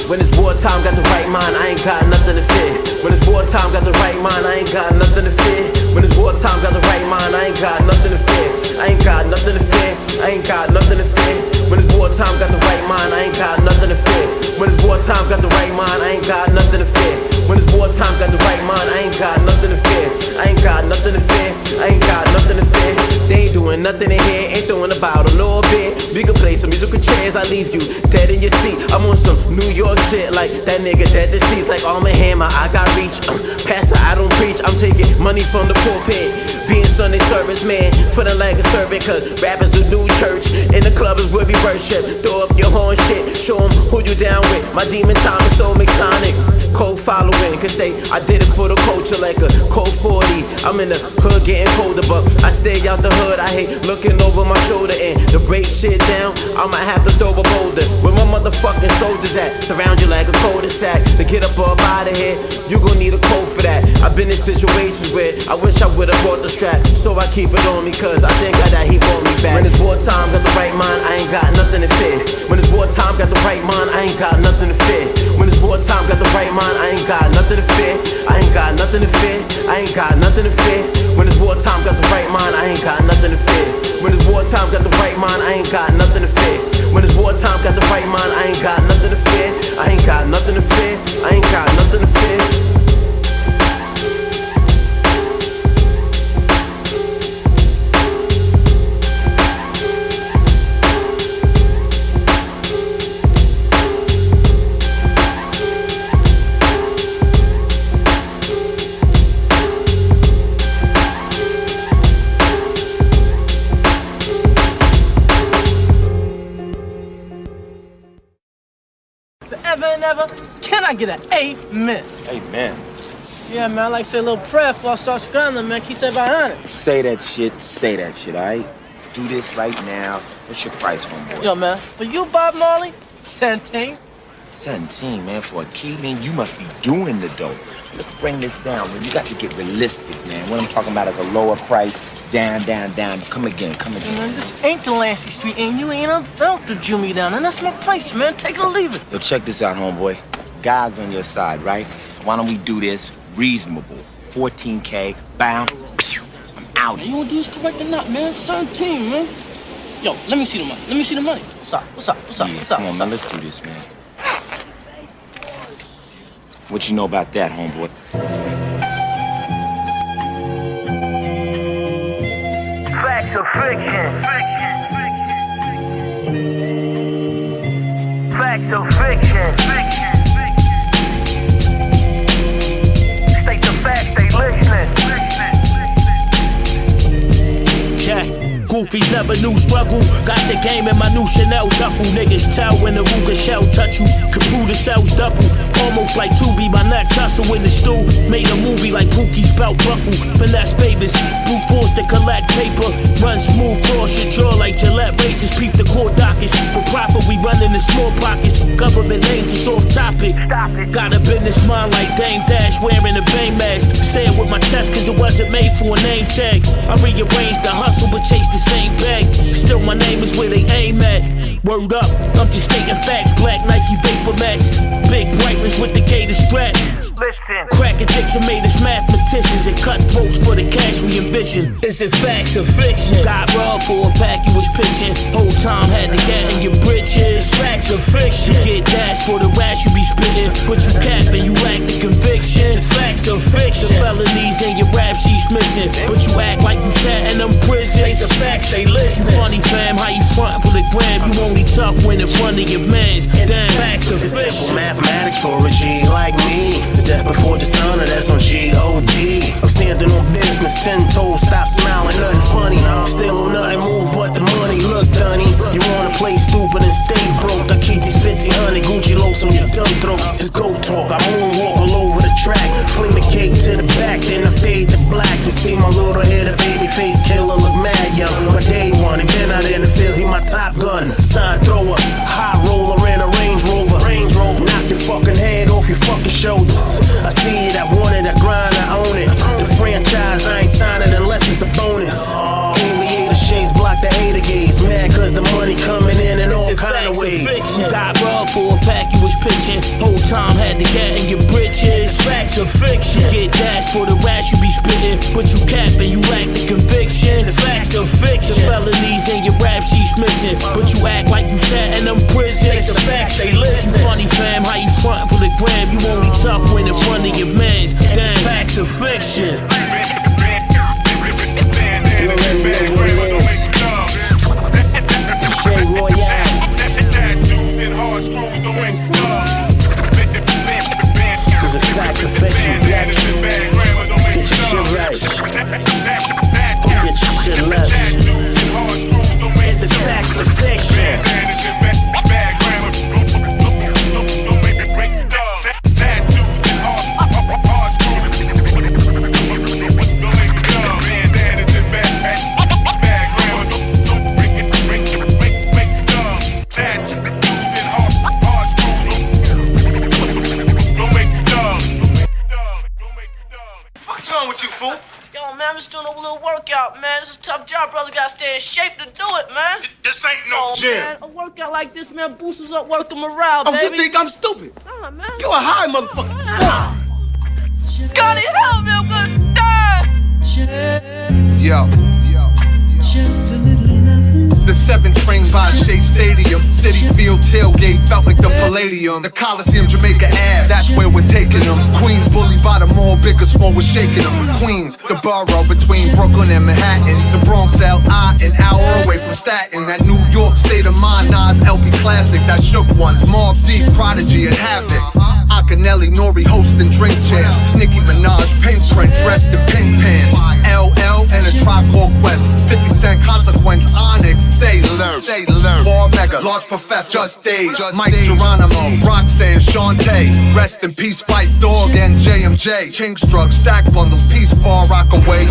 Q: When it's wartime, got the right mind, I ain't got nothing to fear. When it's wartime, got the right mind, I ain't got nothing to fear. When it's wartime, got the right mind, I ain't got nothing to fear. I ain't got nothing to fear. I ain't got nothing to fear. When it's wartime, got the right mind, I ain't got nothing to fear. When it's wartime, got the right mind, I ain't got nothing to fear. When it's wartime, got the right mind, I ain't got nothing to fear. I ain't got nothing to fear. I ain't got nothing to fear. They ain't doing nothing in here, ain't throwing about a little bit. We can play some musical chairs, I leave you dead in your seat. I'm on some New York shit like that nigga dead deceased. Like Arm & Hammer, I got reach. Pastor, I don't preach. I'm taking money from the pulpit. Being Sunday service, man, feeling like a servant. Cause rappers the new church. In the club is where we worship. Throw up your horn shit. Show them who you down with. My demon time is so Masonic. Cold following, can say I did it for the culture like a cold 40. I'm in the hood getting colder, but I stay out the hood. I hate looking over my shoulder and to break shit down, I might have to throw a boulder. Where my motherfucking soldiers at? Surround you like a cul-de-sac. To get up out of here, you gon' need a code for that. I've been in situations where I wish I would've brought the strap, so I keep it on me, cause I think that he brought me back. When it's wartime, got the right mind, I ain't got nothing to fear. When it's wartime, got the right mind, I ain't got nothing to fear. When it's wartime, got the right mind, I ain't got nothing to fear. I ain't got nothing to fear. I ain't got nothing to fear. When it's wartime, got the right mind, I ain't got nothing to fear. When it's wartime, got the right mind, I ain't got nothing to fear. When it's wartime, got the right mind, I ain't got nothing to fear. I ain't got nothing to fear. I ain't got nothing to fear.
W: Never. Can I get an amen?
X: Amen.
W: Yeah, man, I like to say a little prayer before I start scrambling, man. Keep that behind it.
X: Say that shit, alright? Do this right now. What's your price, homeboy?
W: Yo, man, for you, Bob Marley, 17.
X: 17, man. For a keyling, you must be doing the dope. Let's bring this down, man. You got to get realistic, man. What I'm talking about is a lower price, Down. Come again.
W: Man, this ain't the Lancy Street, and you ain't about to Jew me down, and that's my price, man. Take it or leave it.
X: Yo, check this out, homeboy. God's on your side, right? So why don't we do this reasonable? 14K, bam, I'm out.
W: You wanna do this correct or not, man? 17, man. Yo, let me see the money. What's up?
X: Come on, man, let's do this, man. What you know about that, homeboy?
J: Facts or fiction? Facts or fiction? State the facts, they listening.
Q: Check. Goofies never knew struggle. Got the game in my new Chanel duffel. Niggas tell when the Ruger shell touch you. Computer cells double. Almost like Tubi, my nuts hustle in the stool. Made a movie like Pookie's belt buckle. Finesse favors, brute force to collect paper. Run smooth cross your jaw like Gillette razors. Peep the core dockets. For profit, we run in the small pockets. Government names is off topic. Got a business mind like Dame Dash, wearing a Bane mask. Say it with my chest, cause it wasn't made for a name tag. I rearranged the hustle, but chase the same bag. Still, my name is where they aim at. Word up, I'm just stating facts. Black Nike Vapor Max. Big brightness with the gator strap.
J: Listen.
Q: Crack addicts and made us mathematicians and cut throats for the cash we envision. Is it facts or fiction? Got robbed for a pack you was pitching. Whole time had to get in your britches. Facts or fiction? You get dashed for the rash you be spitting. But you capping, you lack the conviction. Facts or fiction? The felonies in your rap she's missing. But you act like you sat in them prisons. Say the facts, they listen. Funny fam, how you frontin' for the gram? You only tough when in front of your mans. Damn, facts or fiction?
K: It's simple mathematics for a G like me. Death before dishonor, that's on G.O.D. I'm standing on business, 10 toes, stop smiling, nothing funny. Still on nothing move but the money, look dunny. You wanna play stupid and stay broke. I keep these 1500 Gucci loafs on your dumb throat. Just go talk, I moonwalk all over the track. Fling the cake to the back, then I fade to black. To see my little head, a baby face killer, look mad young. My day one, and been out in the field, he my top gun. Sign thrower, high roller in a Range Rover. Knock your fucking head off your fucking shoulders. I see it, I want it, I grind, I own it. The franchise, I ain't signing unless it's a bonus. Aviator shades block the hater gaze. Mad cause the money coming in all kind of ways.
Q: Got robbed for a pack you was pitching. Whole time had to get in your britches. Facts or fiction? Get dashed for the rash you be spitting. But you capping, you lack the conviction. Facts or fiction? The felonies in your rap she's missing. But you act like you sat in them prisons. The facts, they listen. Funny fam, how you frontin' for the gram? You only tough when in front of your mans. Damn, facts or fiction?
K: You already know what it is. Say Royale. Cause it's fact or fiction, bitch. Get your shit right. Get your shit left. Is it facts or fiction?
W: I'm just doing a little workout, man. It's a tough job, brother. Gotta stay in shape to do it, man.
V: This ain't no gym.
W: Man, a workout like this, man, boosts up working morale, baby.
M: Oh, you think I'm stupid?
W: Nah, man.
M: You a high motherfucker.
W: God, help me, I'm gonna die.
M: Yo.
N: Just a little loving.
M: The 7 train by Shea Stadium. City Field tailgate felt like the Palladium. The Coliseum, Jamaica Ave, that's where we're taking them. Queens, Bully by the mall, big or small, we're shaking them. Queens, the borough between Brooklyn and Manhattan. The Bronx, L.I., an hour away from Staten. That New York state of mind, Nas, LP Classic. That shook ones, Mobb Deep, Prodigy, and Havoc. Akinelli, Nori hosting drink champs. Nicki Minaj, pink print, dressed in pink pants. LL and a Tribe Called Quest. 50 Cent, Consequence, Onyx, Sailor. War Mega, Arch Professor, Jus Daze, Mike Geronimo, Roxanne, Shantae. Rest in peace, Fight Dog and JMJ. Chink Struck, Stack Bundles, Peace Far Rockaway.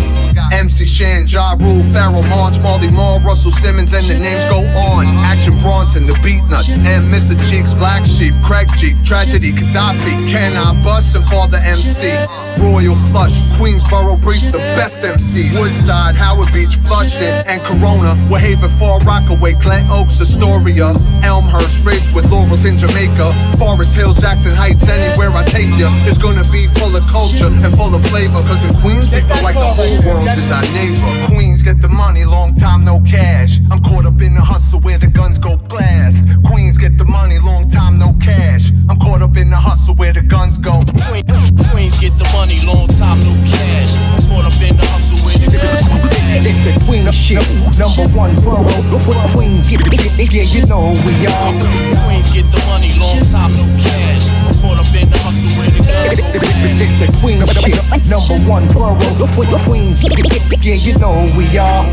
M: MC Shan, Ja Rule, Pharoah Monch, Baldy Moore, Russell Simmons, and the names go on. Action Bronson, the Beat Nuts, and Mr. Cheeks, Black Sheep, Craig Jeep, Tragedy, Gaddafi, Can I Bust, and Father MC. Royal Flush, Queensboro Breach, the best MC. Woodside, Howard Beach, Flushing, and Corona. We're Far Rockaway, Glen Oaks, Astoria, Elmhurst, Ridge with Laurels in Jamaica, Forest Hill, Jackson Heights, anywhere I take ya, it's gonna be full of culture and full of flavor. Cause in Queens, we feel like the whole world is our neighbor. Queens get the money, long time no cash. I'm caught up in the hustle where the guns go glass. Queens get the money, long time no cash. I'm caught up in the hustle where the guns go.
E: Queens get the money, long time no cash. I'm caught up in the hustle where the guns go glass.
O: It's the Queen of shit, #1 borough. With Queens, yeah, you know who we are.
E: Queens get the money, long time no cash. I'm caught up in the hustle where the guns go glass.
O: It's the Queen of shit, #1 borough. With Queens, yeah, you know who we are.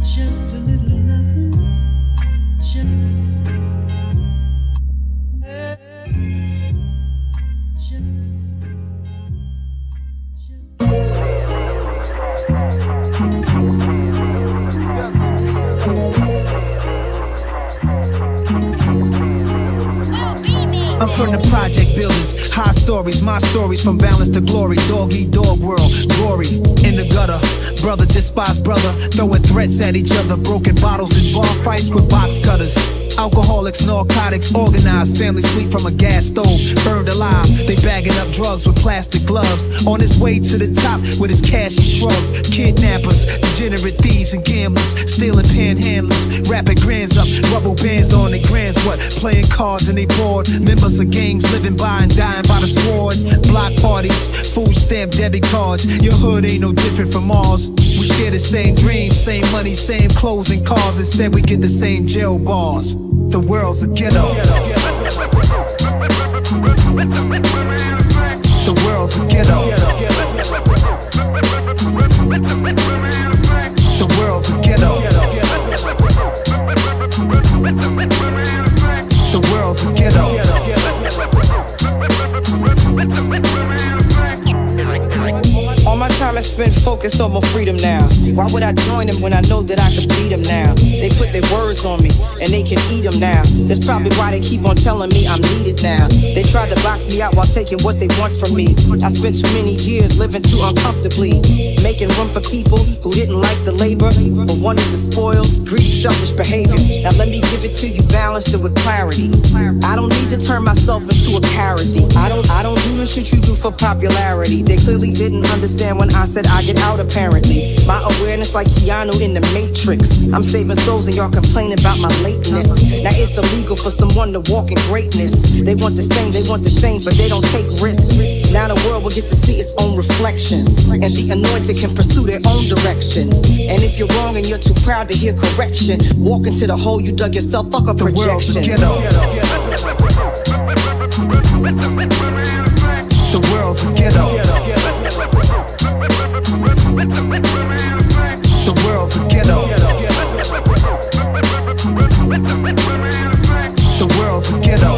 N: Just a little loving.
P: I'm from the project buildings, high stories, my stories from balance to glory. Dog eat dog world, glory in the gutter. Brother despise brother, throwing threats at each other. Broken bottles and bar fights with box cutters. Alkaholiks, narcotics, organized. Family sleep from a gas stove, burned alive. They bagging up drugs with plastic gloves. On his way to the top with his cash he shrugs. Kidnappers, degenerate thieves and gamblers, stealing panhandlers, rapping grands up, rubber bands on their grands what? Playing cards and they bored. Members of gangs living by and dying by the sword. Block parties, food stamp debit cards. Your hood ain't no different from ours. We share the same dreams, same money, same clothes and cars. Instead we get the same jail bars. The world's a ghetto. The world's a ghetto. The world's a ghetto. The world's a ghetto.
R: All my time is spent focused on my freedom now. Why would I join them when I know that I could beat them now? They put their words on me and they can eat them now. That's probably why they keep on telling me I'm needed now. They tried to box me out while taking what they want from me. I spent too many years living too uncomfortably, making room for people who didn't like the labor but wanted the spoils, greedy, selfish behavior. Now let me give it to you balanced and with clarity. I don't need to turn myself into a parody. I don't do the shit you do for popularity. They clearly didn't understand when I said I get out apparently. My awareness like Keanu in the Matrix. I'm saving souls and y'all complain about my lateness. Now it's illegal for someone to walk in greatness. They want the same, but they don't take risks. Now the world will get to see its own reflection, and the anointed can pursue their own direction. And if you're wrong and you're too proud to hear correction, walk into the hole you dug yourself, fuck a projection. The world's a ghetto.
P: The world's a ghetto. The world's a ghetto. The world's a ghetto.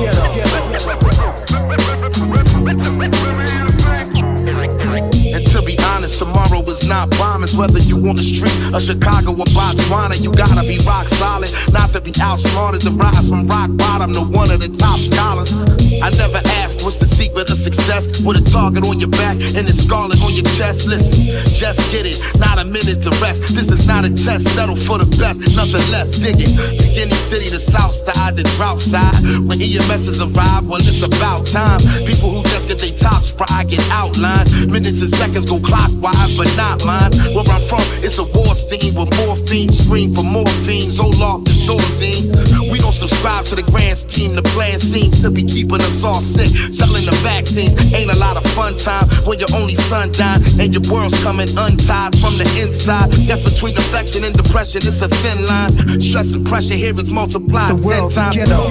K: And to be honest, tomorrow is not promised. Whether you on the streets of Chicago or Botswana, you gotta be rock solid, not to be outsmarted. To rise from rock bottom to one of the top scholars. I never asked what's the secret of success. With a target on your back and a scarlet on your chest. Listen, just get it, not a minute to rest. This is not a test, settle for the best, nothing less. Digging, beginning city to Southside, the drought side. When EMS's arrive, well it's about time. People who just get their tops fried get outlined. Minutes and seconds go clockwise, but not mine. Where I'm from, it's a war scene with morphine, scream for morphines, Olaf the Thorazine. We don't subscribe to the grand scheme, the plan seems to be keeping us all sick. Selling the vaccines ain't a lot of fun time when your only son died and your world's coming untied from the inside. Guess between affection and depression, it's a thin line. Stress and pressure here is multiplied.
P: The world's a ghetto.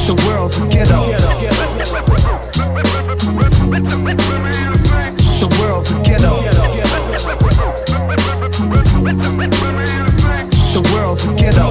P: The world's a ghetto. The world's a ghetto. The world's a ghetto.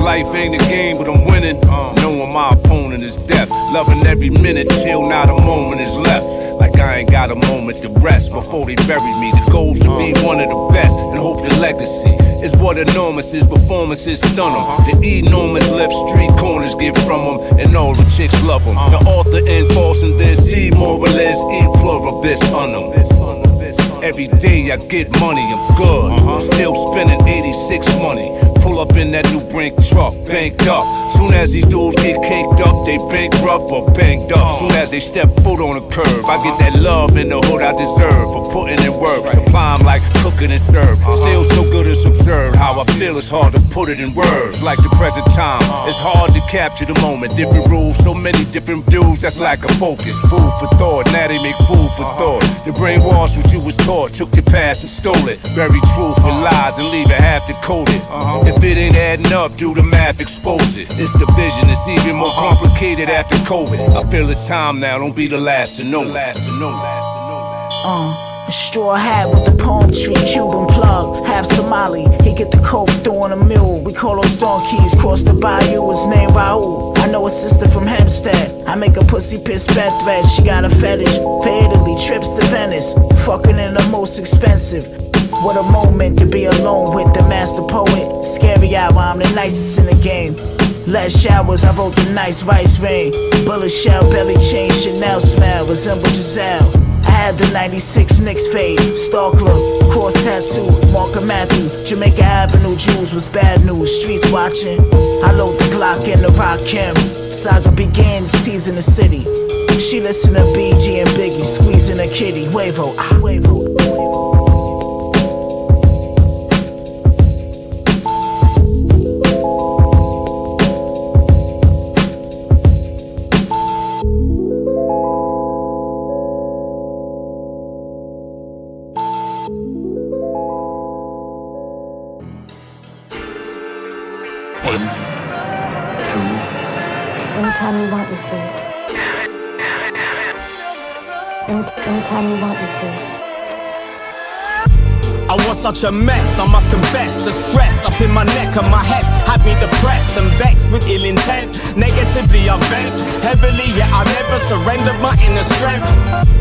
C: Life ain't a game, but I'm winning. Knowing my opponent is death. Loving every minute, chill, not a moment is left. Like I ain't got a moment to rest before they bury me. The goal's to be one of the best and hope the legacy is what enormous is. Performances stun them. The enormous left street corners get from them, and all the chicks love them. The author enforcing this, e morales, e pluribus unum. Every day I get money, I'm good. I'm still spending 86 money. Pull up in that new brink truck, banked up. Soon as these dudes get caked up, they bankrupt or banged up. Soon as they step foot on the curb, I get that love in the hood I deserve for putting in work. Supply 'em like cooking and serve. Still so good it's absurd. How I feel it's hard to put it in words. Like the present time, it's hard to capture the moment. Different rules, so many different views, that's like a focus. Food for thought, now they make food for thought. The brainwash what you was taught, took your past and stole it. Bury truth with lies and leave it half decoded. If it ain't adding up, do the math, expose it. It's the vision, it's even more complicated after COVID. I feel it's time now, don't be the last to know.
S: A straw hat with the palm tree, Cuban plug, half Somali. He get the coke, throwing a mule. We call those donkeys, cross the bayou, his name Raul. I know a sister from Hempstead. I make a pussy piss bed thread. She got a fetish for Italy, trips to Venice. Fucking in the most expensive. What a moment to be alone with the master poet. Scary hour, I'm the nicest in the game. Less showers, I wrote the nice rice rain. Bullet shell, belly chain, Chanel smell, resemble Giselle. I had the 96 Knicks fade, Stark look, cross tattoo, Mark and Matthew. Jamaica Avenue Jews was bad news, streets watching. I load the Glock in the Rakim. Saga begins, teasing the city. She listen to BG and Biggie, squeezing a kitty. Huevo, ah, huevo.
T: Anytime you want me to. Anytime you want me to.
U: I was such a mess, I must confess. The stress up in my neck and my head had me depressed and vexed with ill intent. Negatively I vent heavily, yet I never surrendered my inner strength.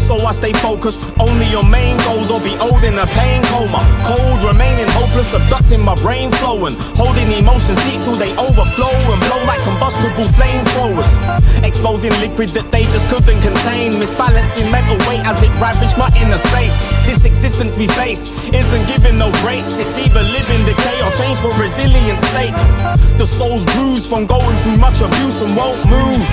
U: So I stay focused only on main goals, or be old in a pain coma. Cold, remaining hopeless, abducting my brain flowing. Holding emotions deep till they overflow and blow like combustible flamethrowers. Exposing liquid that they just couldn't contain. Misbalanced in mental weight as it ravaged my inner space. This existence we face isn't giving no breaks. It's either living decay or change for resilient state. The soul's bruised from going through much abuse and won't move.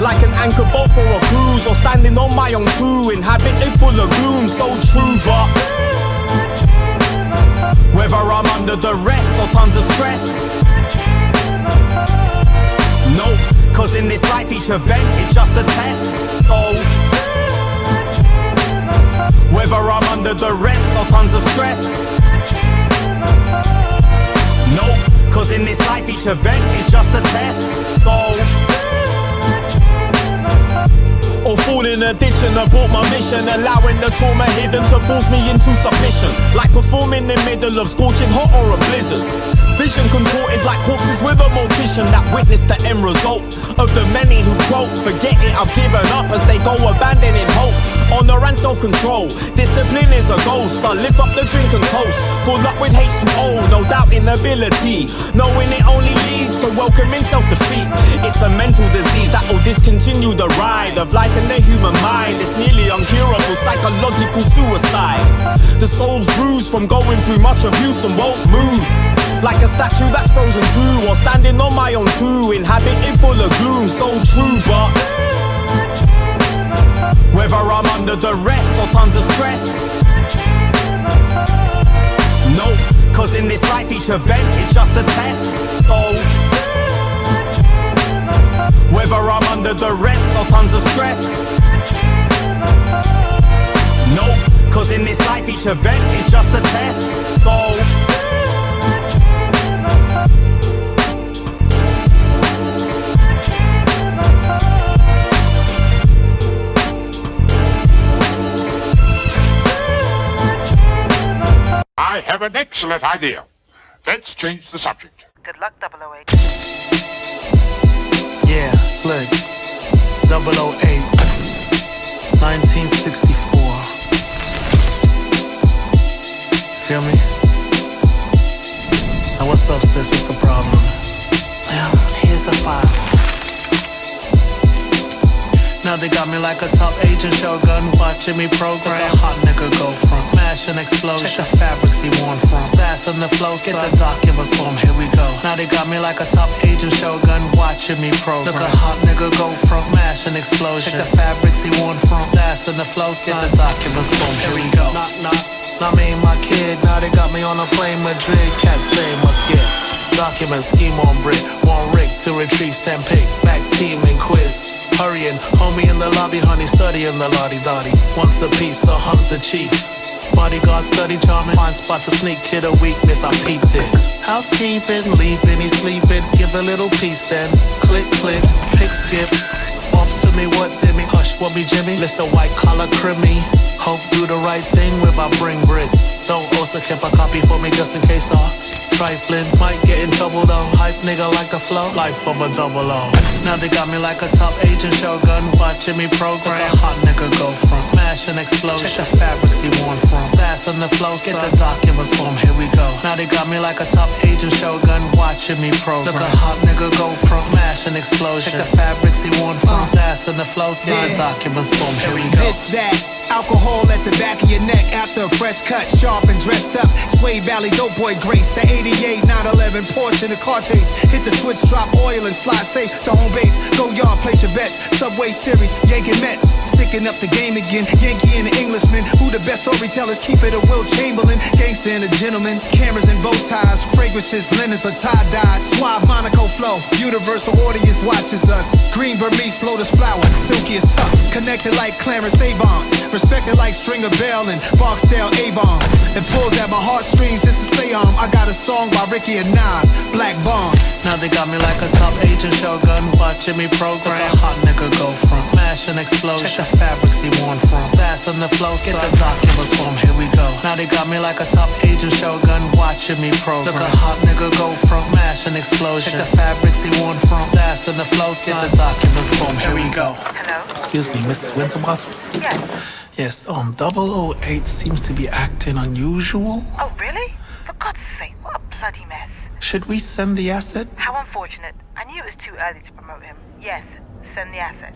U: Like an anchor boat for a cruise, or standing on my own crew, inhabited full of gloom, so true. But whether I'm under duress or tons of stress, no, cause in this life each event is just a test. So whether I'm under duress or tons of stress, no, cause in this life each event is just a test. So or fall in a ditch and abort my mission, allowing the trauma hidden to force me into submission. Like performing in the middle of scorching hot or a blizzard. Vision contorted like corpses with a mortician that witnessed the end result of the many who quote, forget it, I've given up, as they go abandoning hope. Honor and self-control, discipline is a ghost. I lift up the drink and toast, full up with H2O, no doubt in ability, knowing it only leads to welcoming self-defeat. It's a mental disease that will discontinue continue the ride of life in the human mind. It's nearly uncurable, psychological suicide. The soul's bruised from going through much abuse and won't move. Like a statue that's frozen too, or standing on my own too, inhabited full of gloom, so true, but whether I'm under duress or tons of stress, no, cause in this life each event is just a test. So whether I'm under duress or tons of stress, no, cause in this life each event is just a test. So
D: I have an excellent idea. Let's change the subject.
F: Good luck, 008.
H: Yeah, slick. 008. 1964. Feel me? Now what's up, sis? What's the problem? Well, here's the file. Now they got me like a top agent Shogun, watching me program. Like a hot nigga go from smash and explosion. Check the fabrics he worn from. Sass on the flow, get the documents for him, here we go. Now they got me like a top agent Shogun, watching me program. Look a hot nigga go from smash and explosion. Check the fabrics he worn from. Sass on the flow, get the documents for him, here we go. Knock, knock. Now me and my kid, now they got me on a plane Madrid. Cats say must get documents, scheme on brick. One rig to retrieve, send pick. Back team and quiz. Hurrying, homie in the lobby, honey studying the lottie-dottie. Once a piece, so hun's a chief. Bodyguard study charming, find spot to sneak, kid a weakness, I peeped it. Housekeeping, leaping, he's sleeping, give a little piece then. Click, click, pick skips. Off to me, what did me? Hush, what me Jimmy? List the white collar crimmy. Hope do the right thing with I bring Brits. Don't also keep a copy for me just in case trifling, might get in trouble though. Hype nigga like the flow, life of a 00. Now they got me like a top agent Shogun, watching me program. Like a hot nigga go from smash and explosion. Check the fabrics he worn from. Sass on the flow, get the documents for him, here we go. Now they got me like a top agent Shogun, watching me program. Look a hot nigga go from smash and explosion. Check the fabrics he worn from. Sass on the flow, sign documents for him, here we go.
P: This, that, alcohol at the back of your neck after a fresh cut, sharp and dressed up. Sway Valley, dope boy Grace, the 88, 911, Porsche in the car chase. Hit the switch, drop oil and slide safe to home base. Go yard, place your bets. Subway Series, Yankee Mets. Sticking up the game again. Yankee and the Englishman. Who the best storytellers? Keep it a Will Chamberlain. Gangster and a gentleman. Cameras and bow ties. Fragrances, linens are tie-dyed. Suave Monaco flow. Universal audience watches us. Green Burmese, lotus flower. Silky as tufts. Connected like Clarence Avon. Respected like Stringer Bell and Barksdale Avon. It pulls at my heartstrings just to say I got a song by Ricky and Nas, Black Bonds.
H: Now they got me like a top agent Shogun, watching me program. Like a hot nigga go from smash and explosion. Check the fabrics he worn from. Sass on the flow, get the documents for him, here we go. Now they got me like a top agent Shogun, watching me program. Look a hot nigga go from smash and explosion. Check the fabrics he worn from. Sass on the flow, get the documents for him, here we go.
F: Hello?
H: Excuse me, Mrs. Winterbottom?
F: Yes.
H: Yes, 008 seems to be acting unusual.
F: Oh, really? For God's sake, what a bloody mess.
H: Should we send the asset?
F: How unfortunate. I knew it was too early to promote him. Yes, send the asset.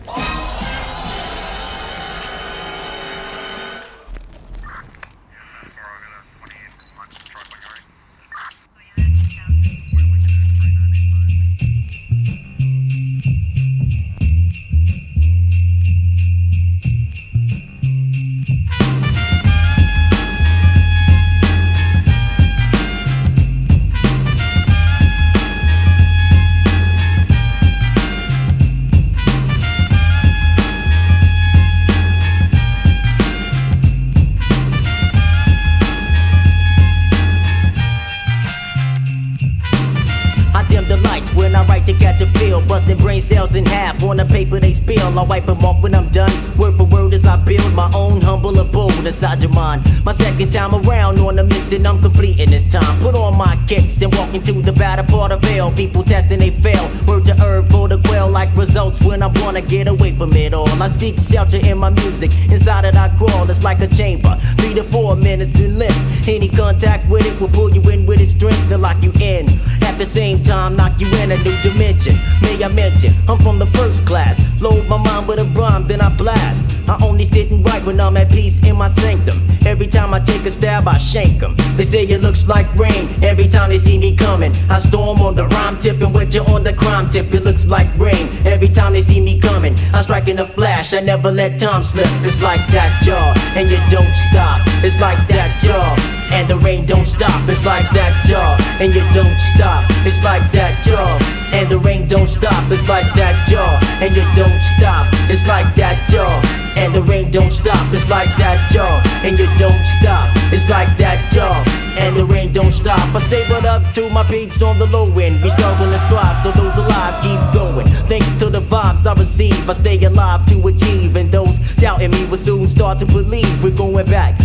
Q: To catch a feel, busting brain cells in half. On the paper they spill, I wipe them off when I'm done. Word for word as I build my own humble abode inside your mind. My second time around on the mission, I'm completing this time. Put on my kicks and walk into the batter part of hell. People testing they fail. Word to herb for the quail like risotto. melts when I wanna get away from it all. I seek shelter in my music. Inside it I crawl, it's like a chamber. 3 to 4 minutes in length. Any contact with it will pull you in with its strength and lock you in. At the same time, knock you in a new dimension. May I mention, I'm from the first class. Load my mind with a rhyme, then I blast. I only sit and write when I'm at peace in my sanctum. Every time I take a stab, I shank 'em. They say it looks like rain every time they see me coming. I storm on the rhyme tip and with you on the crime tip. It looks like rain every time they see me coming. I strike in a flash, I never let time slip. It's like that, y'all, and you don't stop. It's like that, y'all, and the rain don't stop. It's like that, y'all, and you don't stop. It's like that, y'all, and the rain don't stop. It's like that, y'all, and you don't stop. It's like that, y'all, and the rain don't stop. It's like that, y'all, and you don't stop. It's like that, y'all, and the rain don't stop. I say what up to my peeps on the low end. We struggle and strive, so those alive keep going. Thanks to the vibes I receive, I stay alive to achieve. And those doubting me will soon start to believe. We're going back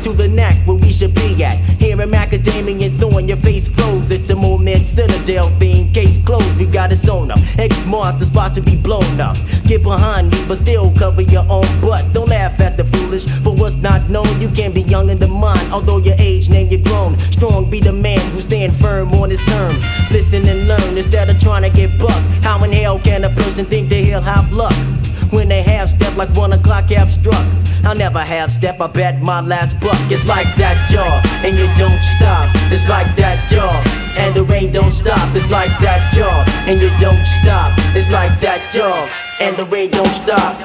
Q: to the neck where we should be at. Here in Mack-A-Damien-Thorne, your face froze. It's a moment citadel theme, case closed. We got it sewn up. X marked the spot to be blown up. Get behind me, but still cover your own butt. Don't laugh at the foolish. For what's not known, you can be young in the mind. Although your age name you grown. Strong be the man who stand firm on his terms. Listen and learn instead of trying to get bucked. How in hell can a person think that he'll have luck when they half step like 1 o'clock have struck? I'll never half step, I bet my last buck. It's like that, y'all, and you don't stop. It's like that, y'all, and the rain don't stop. It's like that, y'all, and you don't stop. It's like that, y'all, and the rain don't stop.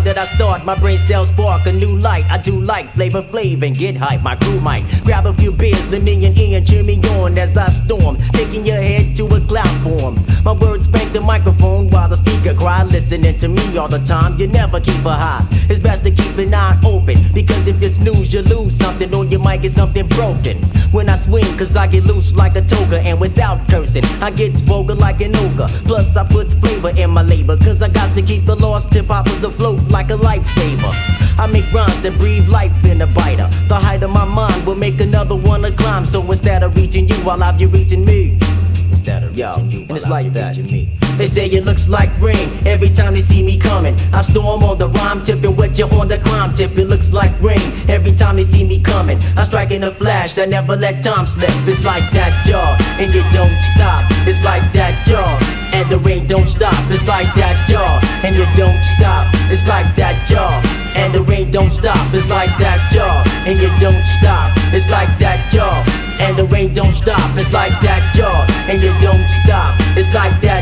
Q: That I start, my brain cells spark a new light. I do like flavor flav and get hype. My crew might grab a few beers, let me and Ian cheer me on as I storm, taking your head to a cloud form. My words spank the microphone while the speaker cry, listening to me all the time. You never keep a high. It's best to keep an eye open, because if you snooze, you lose something, or you might get something broken. When I swing, cause I get loose like a toga, and without cursing, I get vulgar like an ogre. Plus I put flavor in my labor, cause I got to keep the lost hip hoppers afloat like a lifesaver. I make rhymes that breathe life in a biter. The height of my mind will make another one to climb. So instead of reaching you, I'll have you reaching me. Instead of reaching you, and it's like that. They say it looks like rain every time they see me coming. I storm on the rhyme tip and wet you on the crime tip. It looks like rain every time they see me coming. I strike in a flash, I never let time slip. It's like that, y'all, and you don't stop. It's like that, y'all, and the rain don't stop. It's like that, y'all, and you don't stop. It's like that, y'all, and the rain don't stop. It's like that, y'all, and you don't stop. It's like that, y'all, and the rain don't stop. It's like that, y'all, and you don't stop. It's like that,